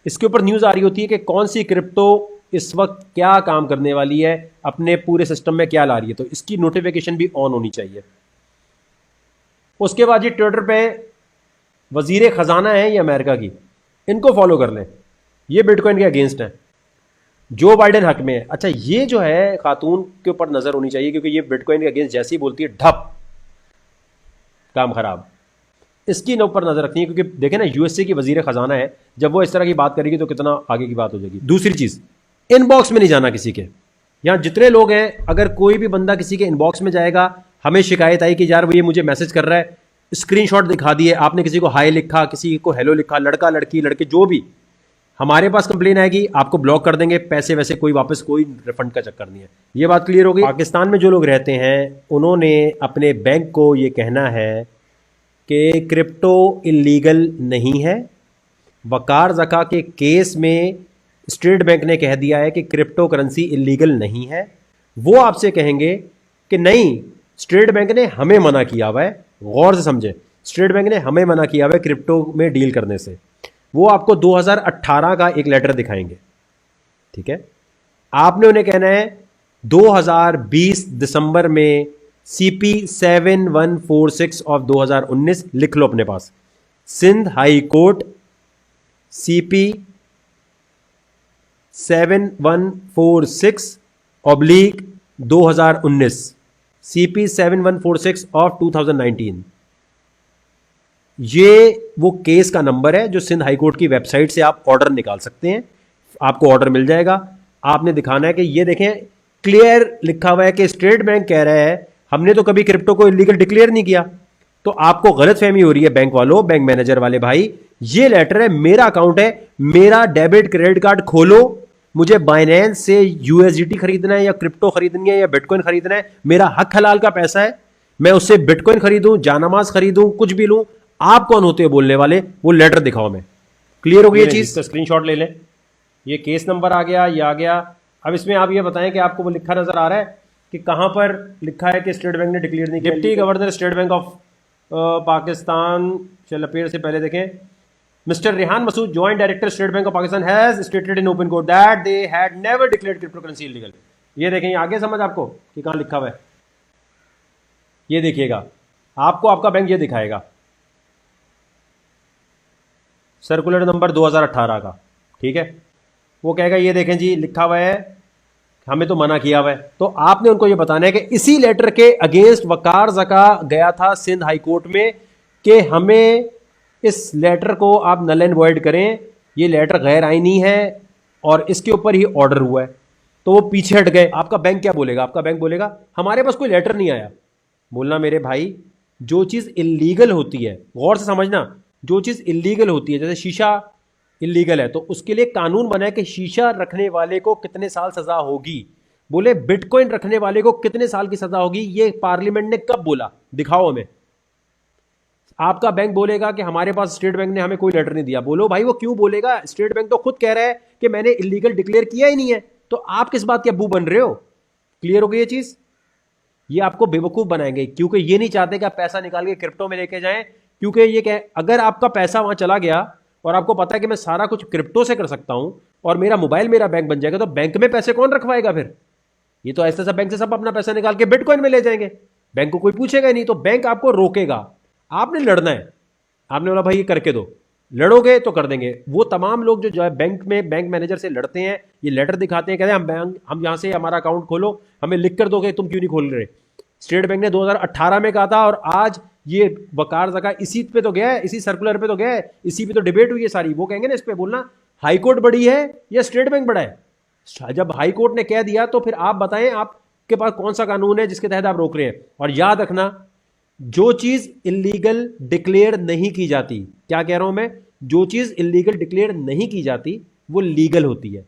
इसके ऊपर न्यूज़ आ रही होती है कि कौन सी क्रिप्टो इस वक्त क्या काम करने वाली है, अपने पूरे सिस्टम में क्या ला रही है, तो इसकी नोटिफिकेशन भी ऑन होनी चाहिए। उसके बाद ये ट्विटर पे वजीर ख़जाना है ये अमेरिका की, इनको फॉलो कर लें, ये बिटकॉइन के अगेंस्ट है, जो बाइडेन हक में है। अच्छा, ये जो है खातून के ऊपर नज़र होनी चाहिए, क्योंकि ये बिटकॉइन के अगेंस्ट जैसे ही बोलती है ढप, काम खराब। इसकी ऊपर नजर रखनी है, क्योंकि देखें ना यूएसए की वजीर खजाना है, जब वो इस तरह की बात करेगी तो कितना आगे की बात हो जाएगी। दूसरी चीज, इनबॉक्स में नहीं जाना किसी के। यहां जितने लोग हैं, अगर कोई भी बंदा किसी के इनबॉक्स में जाएगा, हमें शिकायत आई कि यार वो ये मुझे मैसेज कर रहा है, स्क्रीनशॉट दिखा दिए, आपने किसी को हाई लिखा, किसी को हेलो लिखा, लड़का लड़की लड़के जो भी, हमारे पास कंप्लेन आएगी, आपको ब्लॉक कर देंगे, पैसे वैसे कोई वापस, कोई रिफंड का चक्कर नहीं है। ये बात क्लियर हो गई। पाकिस्तान में जो लोग रहते हैं उन्होंने अपने बैंक को ये कहना है कि क्रिप्टो इलीगल नहीं है। वकार ज़का के केस में स्टेट बैंक ने कह दिया है कि क्रिप्टो करेंसी इलीगल नहीं है। वो आपसे कहेंगे कि नहीं, स्टेट बैंक ने हमें मना किया हुआ है, गौर से समझें, स्टेट बैंक ने हमें मना किया हुआ है क्रिप्टो में डील करने से। वो आपको 2018 का एक लेटर दिखाएंगे, ठीक है। आपने उन्हें कहना है 2020 दिसंबर में CP 7146 ऑफ 2019 लिख लो अपने पास। Sindh high court CP 7146 oblique 2019, CP 7146 of 2019। ये वो केस का नंबर है जो सिंध हाई कोर्ट की वेबसाइट से आप ऑर्डर निकाल सकते हैं। आपको ऑर्डर मिल जाएगा। आपने दिखाना है कि ये देखें, क्लियर लिखा हुआ है कि स्टेट बैंक कह रहा है हमने तो कभी क्रिप्टो को इलीगल डिक्लेयर नहीं किया। तो आपको गलतफहमी हो रही है बैंक वालों, बैंक मैनेजर वाले भाई। ये लेटर है, मेरा अकाउंट है, मेरा डेबिट क्रेडिट कार्ड खोलो, मुझे बाइनेंस से USDT खरीदना है या क्रिप्टो खरीदनी है या बिटकॉइन खरीदना है, मेरा हक हलाल का पैसा है, मैं उससे बिटकॉइन खरीदूं, जानमाज खरीदूं, कुछ भी लूं। आप कौन होते हो बोलने वाले? वो लेटर दिखाओ। मैं क्लियर हो गई ये चीज? इसका स्क्रीनशॉट ले लें। ये केस नंबर आ गया, ये आ गया। अब इसमें आप ये बताएं कि आपको वो लिखा नजर आ रहा है कि कहां पर लिखा है कि स्टेट बैंक ने डिक्लेयर नहीं किया। Deputy governor State Bank of Pakistan, चल अपीयर से पहले देखें, mister Rehan Masood, joint director State Bank of Pakistan, has stated in open court that they had never declared cryptocurrency illegal. ये देखें, ये आगे समझ आपको कि कहां लिखा हुआ है। ये देखिएगा, आपको आपका बैंक ये दिखाएगा, सर्कुलर नंबर 2018 का, ठीक है। वो कहेगा ये देखें जी लिखा हुआ है, हमें तो मना किया हुआ है। तो आपने उनको ये बताना है कि इसी लेटर के अगेंस्ट वकार जका गया था सिंध हाई कोर्ट में कि हमें इस लेटर को आप नल एंड वॉइड करें, ये लेटर गैर आईनी है और इसके ऊपर ही ऑर्डर हुआ है। तो वो पीछे हट गए। आपका बैंक क्या बोलेगा? आपका बैंक बोलेगा हमारे पास कोई लेटर नहीं आया। बोलना मेरे भाई, जो चीज़ इलीगल होती है, गौर से समझना, जो चीज़ इलीगल होती है, जैसे शीशा इलीगल है तो उसके लिए कानून बना है कि शीशा रखने वाले को कितने साल सजा होगी। बोले बिटकॉइन रखने वाले को कितने साल की सजा होगी, ये पार्लियामेंट ने कब बोला? दिखाओ हमें। आपका बैंक बोलेगा कि हमारे पास स्टेट बैंक ने हमें कोई लेटर नहीं दिया। बोलो भाई वो क्यों बोलेगा? स्टेट बैंक तो खुद कह रहा है कि मैंने इलीगल डिक्लेयर किया ही नहीं है, तो आप किस बात के अब्बू बन रहे हो? क्लियर हो गई ये चीज? ये आपको बेवकूफ बनाएंगे क्योंकि ये नहीं चाहते कि आप पैसा निकाल के क्रिप्टो में लेके जाएं, क्योंकि ये क्या, अगर आपका पैसा वहां चला गया और आपको पता है कि मैं सारा कुछ क्रिप्टो से कर सकता हूं और मेरा मोबाइल मेरा बैंक बन जाएगा, तो बैंक में पैसे कौन रखवाएगा फिर? ये तो ऐसा बैंक से सब अपना पैसा निकाल के बिटकॉइन में ले जाएंगे, बैंक को कोई पूछेगा ही नहीं। तो बैंक आपको रोकेगा, आपने लड़ना है। आपने बोला भाई ये करके दो, लड़ोगे तो कर देंगे। वो तमाम लोग जो है बैंक में बैंक मैनेजर से लड़ते हैं, ये लेटर दिखाते हैं, कहते हैं हम यहां से हमारा अकाउंट खोलो, हमें लिख कर दोगे, तुम क्यों नहीं खोल रहे? स्टेट बैंक ने 2018 में कहा था और आज ये वकार जका इसी पे तो गया है, इसी सर्कुलर पे तो गया है, इसी पे तो डिबेट हुई है सारी। वो कहेंगे ना इस पे बोलना हाई कोर्ट बड़ी है या स्टेट बैंक बड़ा है। जब हाई कोर्ट ने कह दिया तो फिर आप बताएं आपके पास कौन सा कानून है जिसके तहत आप रोक रहे हैं। और याद रखना, जो चीज इलीगल डिक्लेयर नहीं की जाती, क्या कह रहा हूं मैं, जो चीज इलीगल डिक्लेयर नहीं की जाती वो लीगल होती है।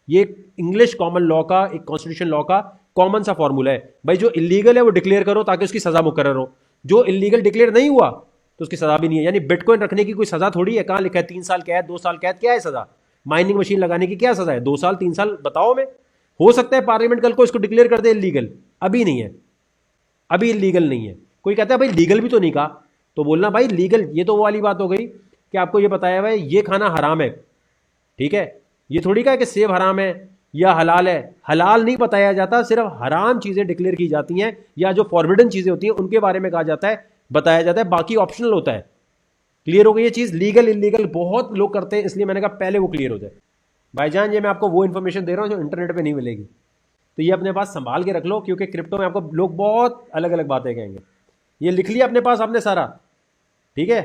ये इंग्लिश कॉमन लॉ का, एक कॉन्स्टिट्यूशन लॉ का कॉमन सा फॉर्मूला है। भाई जो इलीगल है वो डिक्लेयर करो ताकि उसकी सजा मुकर्रर हो, जो इलीगल डिक्लेयर नहीं हुआ तो उसकी सजा भी नहीं है। यानी बिटकॉइन रखने की कोई सजा थोड़ी है। कहां लिखा है 3 साल कैद, 2 साल कैद? क्या है सजा? माइनिंग मशीन लगाने की क्या सजा है? 2 साल 3 साल? बताओ मैं। हो सकता है पार्लियामेंट कल को इसको डिक्लेयर कर दे इलीगल, अभी नहीं है, अभी इलीगल नहीं है। कोई कहता है भाई लीगल भी तो नहीं कहा, तो बोलना भाई लीगल, ये तो वो वाली बात हो गई कि आपको ये बताया हुआ है ये खाना हराम है, ठीक है। ये थोड़ी कहा कि सेब हराम है या हलाल है, हलाल नहीं बताया जाता, सिर्फ हराम चीजें डिक्लेयर की जाती हैं या जो फॉरबिडन चीजें होती हैं उनके बारे में कहा जाता है, बताया जाता है, बाकी ऑप्शनल होता है। क्लियर हो गई ये चीज? लीगल इलीगल बहुत लोग करते हैं, इसलिए मैंने कहा पहले वो क्लियर हो जाए। भाईजान ये मैं आपको वो इन्फॉर्मेशन दे रहा हूं जो इंटरनेट पे नहीं मिलेगी, तो ये अपने पास संभाल के रख लो, क्योंकि क्रिप्टो में आपको लोग बहुत अलग अलग बातें कहेंगे। ये लिख लिया अपने पास आपने सारा, ठीक है।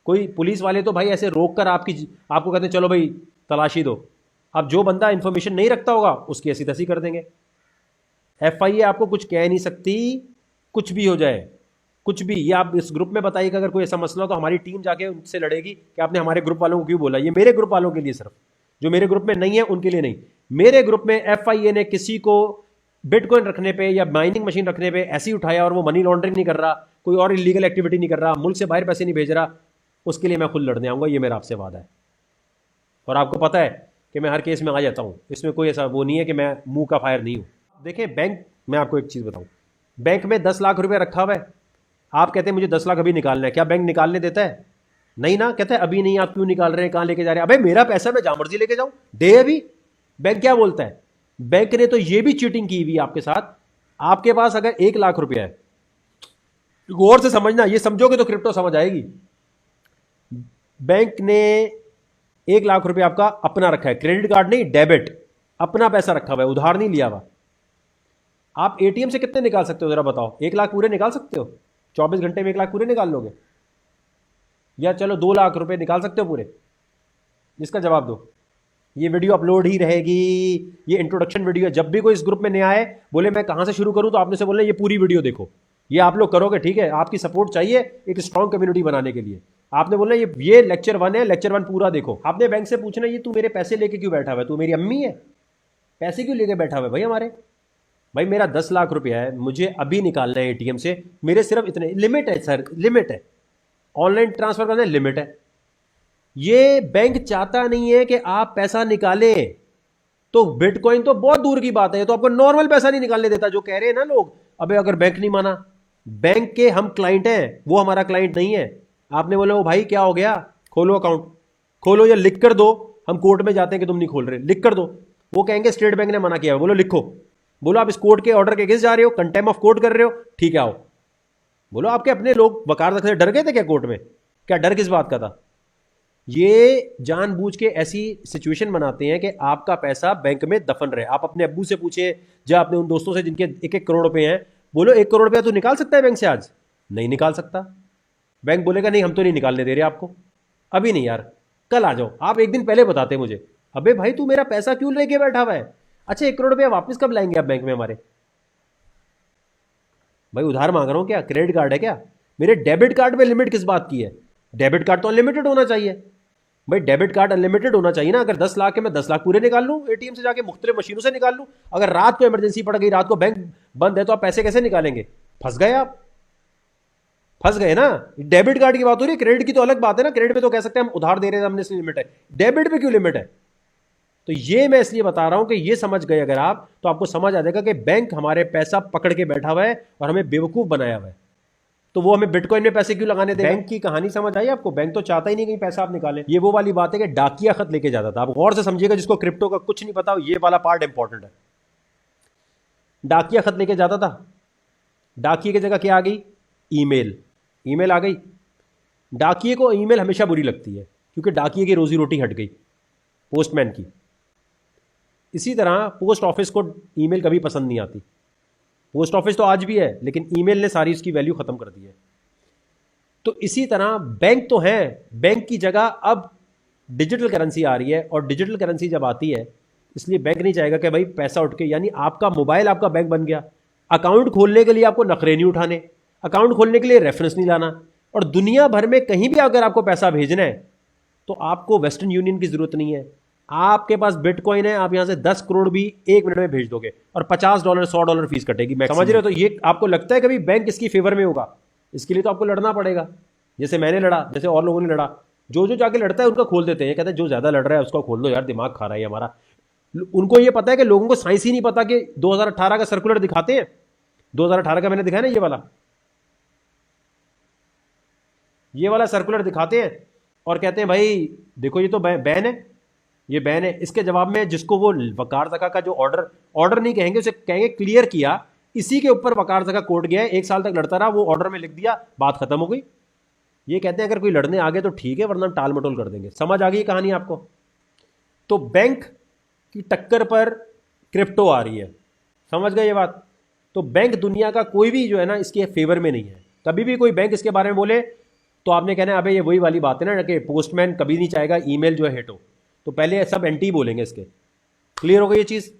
कोई पुलिस वाले तो भाई ऐसे रोक कर आपको कहते हैं चलो भाई तलाशी दो। अब जो बंदा इंफॉर्मेशन नहीं रखता होगा उसकी ऐसी तैसी कर देंगे। FIA आपको कुछ कह नहीं सकती, कुछ भी हो जाए, कुछ भी। ये आप इस ग्रुप में बताइए कि अगर कोई ऐसा मसला हो तो हमारी टीम जाके उनसे लड़ेगी कि आपने हमारे ग्रुप वालों को क्यों बोला। ये मेरे ग्रुप वालों के लिए, सिर्फ जो मेरे ग्रुप में नहीं है उनके लिए नहीं। मेरे ग्रुप में FIA ने किसी को बिटकॉइन रखने पे या माइनिंग मशीन रखने पे ऐसे ही उठाया और वो मनी लॉन्ड्रिंग नहीं कर रहा, कोई और इलीगल एक्टिविटी नहीं कर रहा, मुल्क से बाहर पैसे नहीं भेज रहा, उसके लिए मैं खुद लड़ने आऊंगा। ये मेरा आपसे वादा है। और आपको पता है कि मैं हर केस में आ जाता हूं, इसमें कोई ऐसा वो नहीं है कि मैं मुंह का फायर नहीं हूं। देखिए बैंक, मैं आपको एक चीज बताऊं, बैंक में 10 लाख रुपए रखा हुआ है, आप कहते हैं मुझे 10 लाख अभी निकालना है, क्या बैंक निकालने देता है? नहीं ना, कहता है अभी नहीं, आप क्यों निकाल रहे हैं, कहां लेके जा रहे हैं? अबे मेरा पैसा मैं जहां मर्जी लेके जाऊं, दे अभी। बैंक क्या बोलता है? बैंक ने तो ये भी चीटिंग की हुई आपके साथ। आपके पास अगर 1 लाख रुपया है, गौर से समझना, ये समझोगे तो क्रिप्टो समझ आएगी। बैंक ने 1 लाख रुपया आपका अपना रखा है, क्रेडिट कार्ड नहीं, डेबिट, अपना पैसा रखा हुआ है, उधार नहीं लिया हुआ। आप ATM से कितने निकाल सकते हो जरा बताओ? 1 लाख पूरे निकाल सकते हो? 24 घंटे में 1 लाख पूरे निकाल लोगे? या चलो 2 लाख रुपए निकाल सकते हो पूरे? इसका जवाब दो। ये वीडियो अपलोड ही रहेगी, ये इंट्रोडक्शन वीडियो है। जब भी कोई इस ग्रुप में नया आए, बोले मैं कहां से शुरू करूं, तो आपने से बोलना ये पूरी वीडियो देखो। ये आप लोग करोगे, ठीक है। आपकी सपोर्ट चाहिए एक स्ट्रॉन्ग कम्युनिटी बनाने के लिए। आपने बोलना ये लेक्चर 1 है, लेक्चर 1 पूरा देखो। आपने बैंक से पूछना ये तू मेरे पैसे लेके क्यों बैठा हुआ है, तू मेरी अम्मी है, पैसे क्यों लेके बैठा हुआ है भाई हमारे? भाई मेरा 10 लाख रुपया है, मुझे अभी निकालना है ATM से, मेरे सिर्फ इतने लिमिट है सर, लिमिट है। ऑनलाइन ट्रांसफर करना लिमिट है, ये बैंक चाहता नहीं है कि आप पैसा निकालें। तो बिटकॉइन तो बहुत दूर की बात है, तो आपको नॉर्मल पैसा नहीं निकालने देता। जो कह रहे हैं ना लोग, अबे अगर बैंक नहीं माना, बैंक के हम क्लाइंट हैं, वो हमारा क्लाइंट नहीं है। आपने बोला वो भाई क्या हो गया, खोलो अकाउंट, खोलो या लिख कर दो, हम कोर्ट में जाते हैं कि तुम नहीं खोल रहे, लिख कर दो। वो कहेंगे स्टेट बैंक ने मना किया, बोलो लिखो। बोलो आप इस कोर्ट के ऑर्डर के अगेंस्ट जा रहे हो, कंटेम्प्ट ऑफ कोर्ट कर रहे हो, ठीक है आओ। बोलो आपके अपने लोग वकार से डर गए थे क्या कोर्ट में? क्या डर किस बात का था? ये जानबूझ के ऐसी सिचुएशन बनाते हैं कि आपका पैसा बैंक में दफन रहे। आप अपने अब्बू से पूछे, या अपने उन दोस्तों से जिनके 1-1 करोड़ रुपए हैं, बोलो 1 करोड़ रुपया तो निकाल सकता है बैंक से आज? नहीं निकाल सकता। बैंक बोलेगा नहीं हम तो नहीं निकालने दे रहे आपको, अभी नहीं यार, कल आ जाओ। आप एक दिन पहले बताते मुझे, अबे भाई तू मेरा पैसा क्यों लेके बैठा हुआ है? अच्छा 1 करोड़ रुपया वापस कब लाएंगे आप बैंक में हमारे? भाई उधार मांग रहा हूं क्या? क्रेडिट कार्ड है क्या? मेरे डेबिट कार्ड में लिमिट किस बात की है? डेबिट कार्ड तो अनलिमिटेड होना चाहिए भाई। डेबिट कार्ड अनलिमिटेड होना चाहिए ना। अगर 10 लाख है, मैं 10 लाख पूरे निकाल लूं, एटीएम से जाके मुख्तलिफ मशीनों से निकाल लूं। अगर रात को इमरजेंसी पड़ गई, रात को बैंक बंद है, तो आप पैसे कैसे निकालेंगे? फंस गए आप, फंस गए ना। डेबिट कार्ड की बात हो रही है, क्रेडिट की तो अलग बात है ना। क्रेडिट पे तो कह सकते हैं हम उधार दे रहे हैं, हमने इसलिए लिमिट है। डेबिट पे क्यों लिमिट है? तो ये मैं इसलिए बता रहा हूं कि ये समझ गए अगर आप, तो आपको समझ आ जाएगा कि बैंक हमारे पैसा पकड़ के बैठा हुआ है और हमें बेवकूफ बनाया हुआ है। तो वो हमें बिटकॉइन में पैसे क्यों लगाने देगा? बैंक की कहानी समझ आई आपको? बैंक तो चाहता ही नहीं कहीं पैसा आप निकालें। ये वो वाली बात है कि डाकिया खत लेके जाता था। आप गौर से समझिएगा, जिसको क्रिप्टो का कुछ नहीं पता, ये वाला पार्ट इंपॉर्टेंट है। डाकिया खत लेके जाता था, डाकिए की जगह क्या आ गई? ईमेल। ईमेल आ गई। डाकिए को ईमेल हमेशा बुरी लगती है, क्योंकि डाकिए की रोजी रोटी हट गई पोस्टमैन की। इसी तरह पोस्ट ऑफिस को ईमेल कभी पसंद नहीं आती। पोस्ट ऑफिस तो आज भी है, लेकिन ईमेल ने सारी उसकी वैल्यू खत्म कर दी है। तो इसी तरह बैंक तो है, बैंक की जगह अब डिजिटल करेंसी आ रही है, और डिजिटल करेंसी जब आती है, इसलिए बैंक नहीं चाहेगा कि भाई पैसा उठ के, यानी आपका मोबाइल आपका बैंक बन गया। अकाउंट खोलने के लिए आपको नखरे नहीं उठाने, अकाउंट खोलने के लिए रेफरेंस नहीं लाना, और दुनिया भर में कहीं भी अगर आपको पैसा भेजना है तो आपको वेस्टर्न यूनियन की जरूरत नहीं है। आपके पास बिटकॉइन है, आप यहां से 10 करोड़ भी 1 मिनट में भेज दोगे, और $50 $100 फीस कटेगी, समझ रहे हो? तो ये आपको लगता है कभी बैंक इसकी फेवर में होगा? इसके लिए तो आपको लड़ना पड़ेगा, जैसे मैंने लड़ा, जैसे और लोगों ने लड़ा। जो जो जाके लड़ता है उनका खोल देते हैं, कहते हैं जो ज्यादा लड़ रहा है उसका खोल दो यार, दिमाग खा रहा है हमारा। उनको ये पता है कि लोगों को साइंस ही नहीं पता कि 2018 का सर्कुलर दिखाते हैं। 2018 का मैंने दिखाया ना, ये वाला सर्कुलर दिखाते हैं और कहते हैं भाई देखो ये तो बैन है, ये बैन है। इसके जवाब में जिसको वो वकार ज़का का जो ऑर्डर नहीं कहेंगे, उसे कहेंगे क्लियर किया, इसी के ऊपर वकार ज़का कोर्ट गया है, 1 साल तक लड़ता रहा, वो ऑर्डर में लिख दिया, बात खत्म हो गई। ये कहते हैं अगर कोई लड़ने आ गए तो ठीक है, वरना टाल मटोल कर देंगे। समझ आ गई कहानी आपको? तो बैंक की टक्कर पर क्रिप्टो आ रही है, समझ गए ये बात? तो बैंक दुनिया का कोई भी जो है ना इसके फेवर में नहीं है। कभी भी कोई बैंक इसके बारे में बोले तो आपने कहना है अबे ये वही वाली बात है ना कि पोस्टमैन कभी नहीं चाहेगा ईमेल जो है हिट हो। तो पहले सब एंटी बोलेंगे इसके। क्लियर हो गई ये चीज?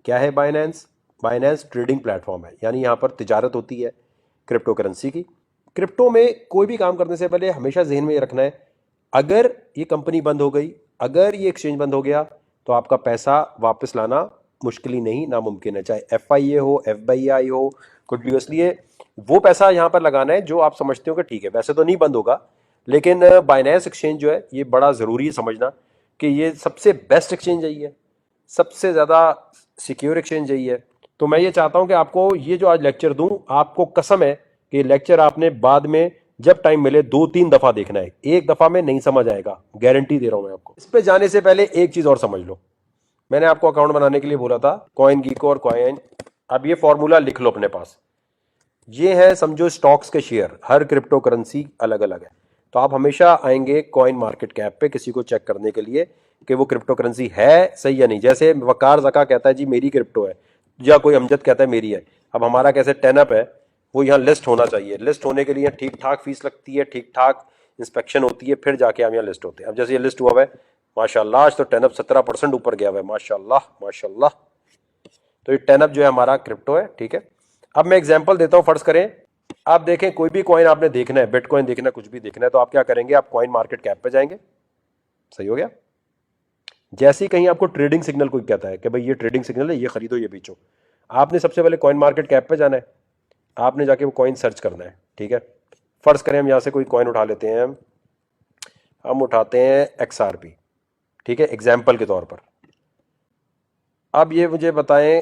क्या है बाइनेंस? बाइनेंस ट्रेडिंग प्लेटफॉर्म है, यानी यहां पर तिजारत होती है क्रिप्टो करेंसी की। क्रिप्टो में कोई भी काम करने से पहले हमेशा जहन में ये रखना है, अगर ये कंपनी बंद हो गई, अगर ये एक्सचेंज बंद हो गया, तो आपका पैसा वापस लाना मुश्किल ही नहीं, नामुमकिन है। चाहे FIA हो, FBI हो, कुछ भी हो। इसलिए वो पैसा यहां पर लगाना है जो आप समझते हो कि ठीक है, वैसे तो नहीं बंद होगा, लेकिन बाइनेंस एक्सचेंज जो है ये बड़ा ज़रूरी है समझना कि ये सबसे बेस्ट एक्सचेंज यही है, सबसे ज़्यादा सिक्योर एक्सचेंज यही है। तो मैं ये चाहता हूं कि आपको ये जो आज लेक्चर दूं, आपको कसम है कि लेक्चर आपने बाद में जब टाइम मिले 2-3 दफ़ा देखना है, एक दफ़ा में नहीं समझ आएगा, गारंटी दे रहा हूं मैं आपको। इस पे जाने से पहले एक चीज़ और समझ लो। मैंने आपको अकाउंट बनाने के लिए बोला था कॉइन गीको और कॉइन। अब ये फॉर्मूला लिख लो अपने पास। ये है समझो स्टॉक्स के शेयर, हर क्रिप्टो करेंसी अलग अलग है। तो आप हमेशा आएंगे कॉइन मार्केट कैप पे किसी को चेक करने के लिए कि वो क्रिप्टो करेंसी है सही या नहीं। जैसे वकार ज़का कहता है जी मेरी क्रिप्टो है, या कोई अमजद कहता है मेरी है। अब हमारा कैसे टेनअप है, वो यहाँ लिस्ट होना चाहिए। लिस्ट होने के लिए ठीक ठाक फीस लगती है, ठीक ठाक इंस्पेक्शन होती है, फिर जाके हम यहाँ लिस्ट होते हैं। अब जैसे ये लिस्ट हुआ है माशाल्लाह, आज तो टेनअप 17% ऊपर गया हुआ है, माशाल्लाह माशाल्लाह। तो ये टेनअप जो है हमारा क्रिप्टो है, ठीक है। अब मैं एग्जांपल देता हूं, फर्ज करें आप देखें कोई भी कॉइन आपने देखना है, बिटकॉइन देखना है, कुछ भी देखना है, तो आप क्या करेंगे, आप कॉइन मार्केट कैप पे जाएंगे। सही हो गया? जैसे ही कहीं आपको ट्रेडिंग सिग्नल कोई कहता है कि भाई ये ट्रेडिंग सिग्नल है, ये खरीदो ये बेचो, आपने सबसे पहले कॉइन मार्केट कैप पे जाना है। आपने जाके वो कॉइन सर्च करना है, ठीक है। फर्ज करें हम यहाँ से कोई कॉइन उठा लेते हैं, हम उठाते हैं XRP, ठीक है, एग्जाम्पल के तौर पर। अब ये मुझे बताएं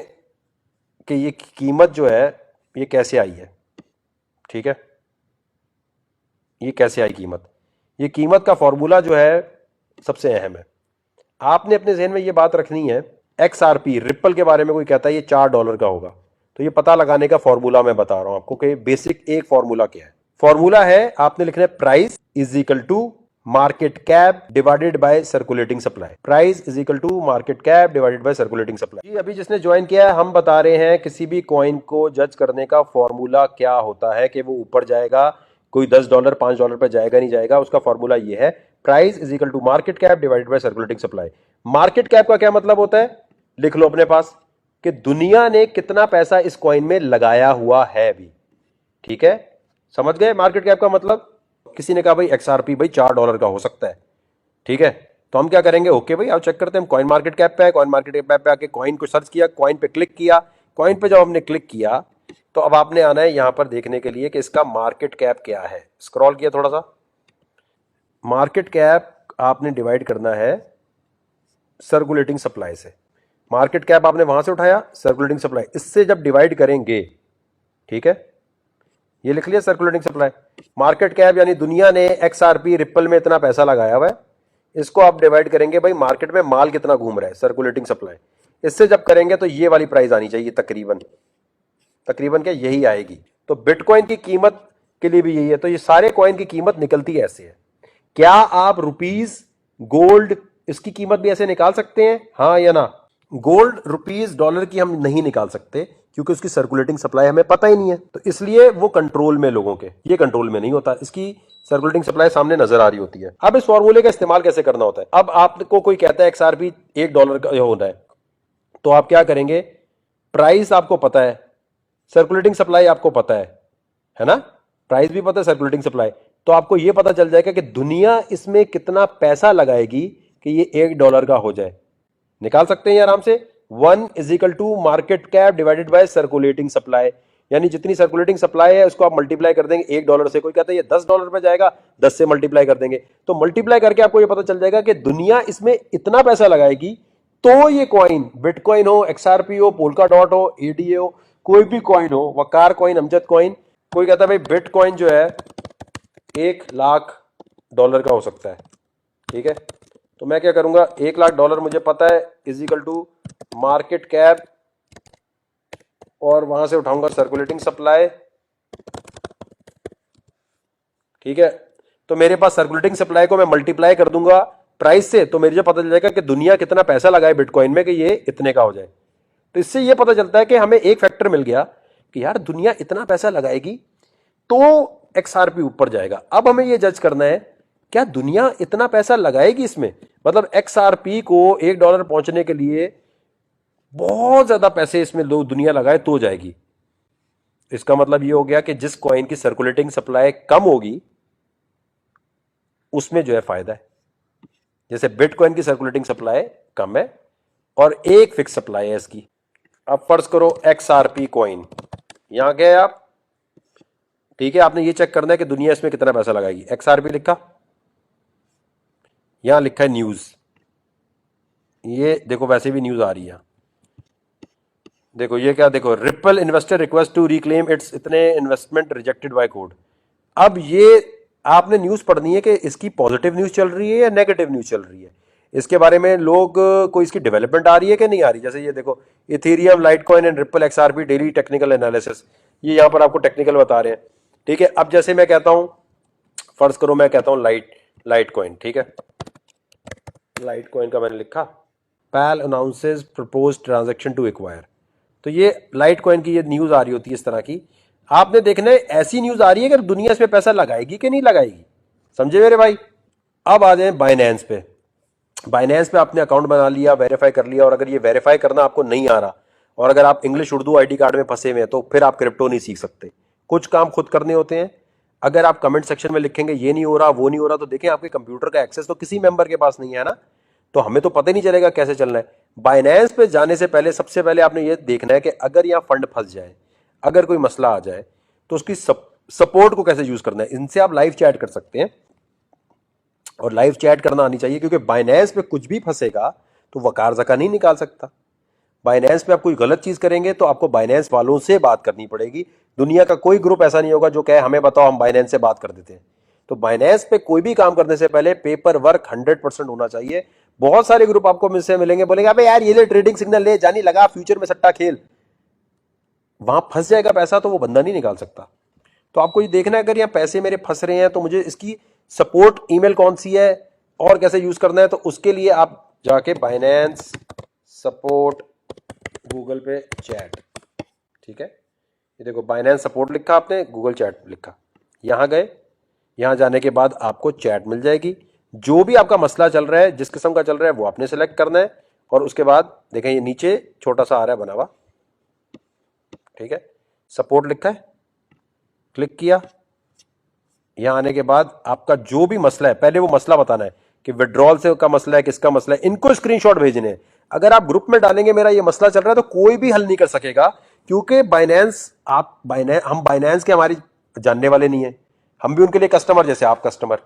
कि ये कीमत जो है ये कैसे आई है, ठीक है, ये कैसे आई कीमत। ये कीमत का फॉर्मूला जो है सबसे अहम है। आपने अपने जहन में ये बात रखनी है, XRP रिप्पल के बारे में कोई कहता है ये $4 का होगा, तो ये पता लगाने का फॉर्मूला मैं बता रहा हूं आपको कि बेसिक एक फॉर्मूला क्या है। फॉर्मूला है, आपने लिखना है price is equal to market cap divided by circulating supply. Price is equal to market cap divided by circulating supply. अभी जिसने ज्वाइन किया है, हम बता रहे हैं किसी भी कॉइन को जज करने का फॉर्मूला क्या होता है कि वो ऊपर जाएगा, कोई $10 $5 पे जाएगा नहीं जाएगा। उसका फॉर्मूला ये है, price is equal to market cap divided by circulating supply. Market cap का क्या मतलब होता है, लिख लो अपने पास, कि दुनिया ने कितना पैसा इस कॉइन में लगाया हुआ है अभी, ठीक है, समझ गए। मार्केट कैप का मतलब, किसी ने कहा भाई XRP भाई $4 का हो सकता है, ठीक है, तो हम क्या करेंगे, ओके भाई आओ चेक करते हैं। हम कॉइन मार्केट कैप पे है, कॉइन मार्केट कैप पे आके कॉइन को सर्च किया, कॉइन पे क्लिक किया। कॉइन पे जब हमने क्लिक किया तो अब आपने आना है यहां पर देखने के लिए कि इसका मार्केट कैप क्या है। स्क्रॉल किया थोड़ा सा, मार्केट कैप आपने डिवाइड करना है सर्कुलेटिंग सप्लाई से। मार्केट कैप आपने वहां से उठाया, सर्कुलेटिंग सप्लाई, इससे जब डिवाइड करेंगे, ठीक है, ये लिख लिया सर्कुलेटिंग सप्लाई। मार्केट कैप यानी दुनिया ने XRP रिप्पल में इतना पैसा लगाया हुआ है, इसको आप डिवाइड करेंगे भाई मार्केट में माल कितना घूम रहा है, सर्कुलेटिंग सप्लाई, इससे जब करेंगे तो ये वाली प्राइस आनी चाहिए, तकरीबन क्या यही आएगी। तो बिटकॉइन की कीमत के लिए भी यही है। तो ये सारे कॉइन की कीमत निकलती ऐसे है। क्या आप रुपीस गोल्ड इसकी कीमत भी ऐसे निकाल सकते हैं, हाँ या ना? गोल्ड रुपीस डॉलर की हम नहीं निकाल सकते क्योंकि उसकी सर्कुलेटिंग सप्लाई हमें पता ही नहीं है, तो इसलिए वो कंट्रोल में लोगों के, ये कंट्रोल में नहीं होता, इसकी सर्कुलेटिंग सप्लाई सामने नजर आ रही होती है। अब इस फॉर्मूले का इस्तेमाल कैसे करना होता है। अब आपको कोई कहता है XRP $1 का होना है, तो आप क्या करेंगे, प्राइस आपको पता है, सर्कुलेटिंग सप्लाई आपको पता है ना, प्राइस भी पता है, सर्कुलेटिंग सप्लाई, तो आपको यह पता चल जाएगा कि दुनिया इसमें कितना पैसा लगाएगी कि ये $1 का हो जाए। निकाल सकते हैं ये आराम से। 1 is equal to market cap divided by circulating supply, यानी जितनी सर्कुलेटिंग सप्लाई है उसको आप मल्टीप्लाई कर देंगे $1 से। कोई कहता है ये $10 पे जाएगा, 10 से मल्टीप्लाई कर देंगे, तो मल्टीप्लाई करके आपको ये पता चल जाएगा कि दुनिया इसमें इतना पैसा लगाएगी, तो ये कॉइन, बिटकॉइन हो, XRP हो, पोल्का डॉट हो, ADA हो, कोई भी कॉइन हो, वकार कॉइन, अमजद कॉइन, कोई कहता है भाई बिटकॉइन जो है $1,00,000 का हो सकता है, ठीक है, तो मैं क्या करूंगा, $1,00,000 मुझे पता है is equal to market cap, और वहां से उठाऊंगा सर्कुलेटिंग सप्लाई, ठीक है, तो मेरे पास सर्कुलेटिंग सप्लाई को मैं मल्टीप्लाई कर दूंगा प्राइस से, तो मुझे पता चल जाएगा कि दुनिया कितना पैसा लगाए बिटकॉइन में कि ये इतने का हो जाए। तो इससे ये पता चलता है कि हमें एक फैक्टर मिल गया कि यार दुनिया इतना पैसा लगाएगी तो XRP ऊपर जाएगा। अब हमें ये जज करना है क्या दुनिया इतना पैसा लगाएगी इसमें, मतलब XRP को $1 पहुंचने के लिए बहुत ज्यादा पैसे इसमें लोग दुनिया लगाए तो जाएगी। इसका मतलब ये हो गया कि जिस कॉइन की सर्कुलेटिंग सप्लाई कम होगी उसमें जो है फायदा है। जैसे बिटकॉइन की सर्कुलेटिंग सप्लाई कम है और एक फिक्स सप्लाई है इसकी। अब फर्ज करो XRP कॉइन, यहां गए आप, ठीक है, आपने ये चेक करना है कि दुनिया इसमें कितना पैसा लगाएगी। XRP लिखा, यहां लिखा है न्यूज, ये देखो वैसे भी न्यूज आ रही है, देखो ये क्या, देखो Ripple investor request to reclaim its इतने इन्वेस्टमेंट रिजेक्टेड बाय कोर्ट। अब ये आपने न्यूज पढ़नी है कि इसकी पॉजिटिव न्यूज चल रही है या नेगेटिव न्यूज चल रही है, इसके बारे में लोग कोई इसकी डेवलपमेंट आ रही है कि नहीं आ रही। जैसे ये देखो Ethereum, Litecoin and ripple XRP daily technical analysis, ये यहां पर आपको टेक्निकल बता रहे हैं, ठीक है। अब जैसे मैं कहता हूं, फर्ज करो मैं कहता हूं लाइटकॉइन, ठीक है, लाइटकॉइन का मैंने लिखा pal announces propose transaction to acquire, तो ये लाइटकॉइन की ये न्यूज आ रही होती है इस तरह की। आपने देखना है ऐसी न्यूज आ रही है कि दुनिया इसमें पैसा लगाएगी कि नहीं लगाएगी, समझे मेरे भाई। अब आ जाए बाइनेंस पे। बाइनेंस पे आपने अकाउंट बना लिया, वेरीफाई कर लिया, और अगर ये वेरीफाई करना आपको नहीं आ रहा और अगर आप इंग्लिश उर्दू आईडी कार्ड में फंसे हुए हैं तो फिर आप क्रिप्टो नहीं सीख सकते। कुछ काम खुद करने होते हैं। अगर आप कमेंट सेक्शन में लिखेंगे ये नहीं हो रहा वो नहीं हो रहा, तो देखें आपके कंप्यूटर का एक्सेस तो किसी मेंबर के पास नहीं है ना, तो हमें तो पता ही नहीं चलेगा कैसे चलना है। बाइनेंस पे जाने से पहले सबसे पहले आपने ये देखना है कि अगर यहाँ फंड फंस जाए, अगर कोई मसला आ जाए, तो उसकी सपोर्ट को कैसे यूज करना है, इनसे आप लाइव चैट कर सकते हैं। और लाइव चैट करना आनी चाहिए, क्योंकि बाइनेंस पे कुछ भी फंसेगा तो वकार जका नहीं निकाल सकता। बाइनेंस पे आप कोई गलत चीज करेंगे तो आपको बाइनेंस वालों से बात करनी पड़ेगी। दुनिया का कोई ग्रुप ऐसा नहीं होगा जो कहे हमें बताओ हम बाइनेंस से बात कर देते हैं। तो बाइनेंस पे कोई भी काम करने से पहले पेपर वर्क 100% होना चाहिए। बहुत सारे ग्रुप आपको मुझसे मिलेंगे, बोलेंगे अबे यार ये ले ट्रेडिंग सिग्नल ले, जानी लगा फ्यूचर में सट्टा खेल, वहां फंस जाएगा पैसा तो वो बंदा नहीं निकाल सकता। तो आपको ये देखना है, अगर यहाँ पैसे मेरे फंस रहे हैं तो मुझे इसकी सपोर्ट ईमेल कौन सी है और कैसे यूज करना है। तो उसके लिए आप जाके बाइनेंस सपोर्ट गूगल पे चैट, ठीक है, ये देखो बाइनेंस सपोर्ट लिखा आपने, गूगल चैट लिखा, यहां गए, यहां जाने के बाद आपको चैट मिल जाएगी। जो भी आपका मसला चल रहा है, जिस किस्म का चल रहा है, वो आपने सेलेक्ट करना है। और उसके बाद देखें ये नीचे छोटा सा आ रहा है बना हुआ, ठीक है, सपोर्ट लिखा है, क्लिक किया। यहां आने के बाद आपका जो भी मसला है, पहले वो मसला बताना है कि विड्रॉल से का मसला है, किसका मसला है, इनको स्क्रीनशॉट भेजने हैं। अगर आप ग्रुप में डालेंगे मेरा ये मसला चल रहा है तो कोई भी हल नहीं कर सकेगा, क्योंकि बाइनेंस हम बाइनेंस के हमारी जानने वाले नहीं है, हम भी उनके लिए कस्टमर जैसे आप कस्टमर।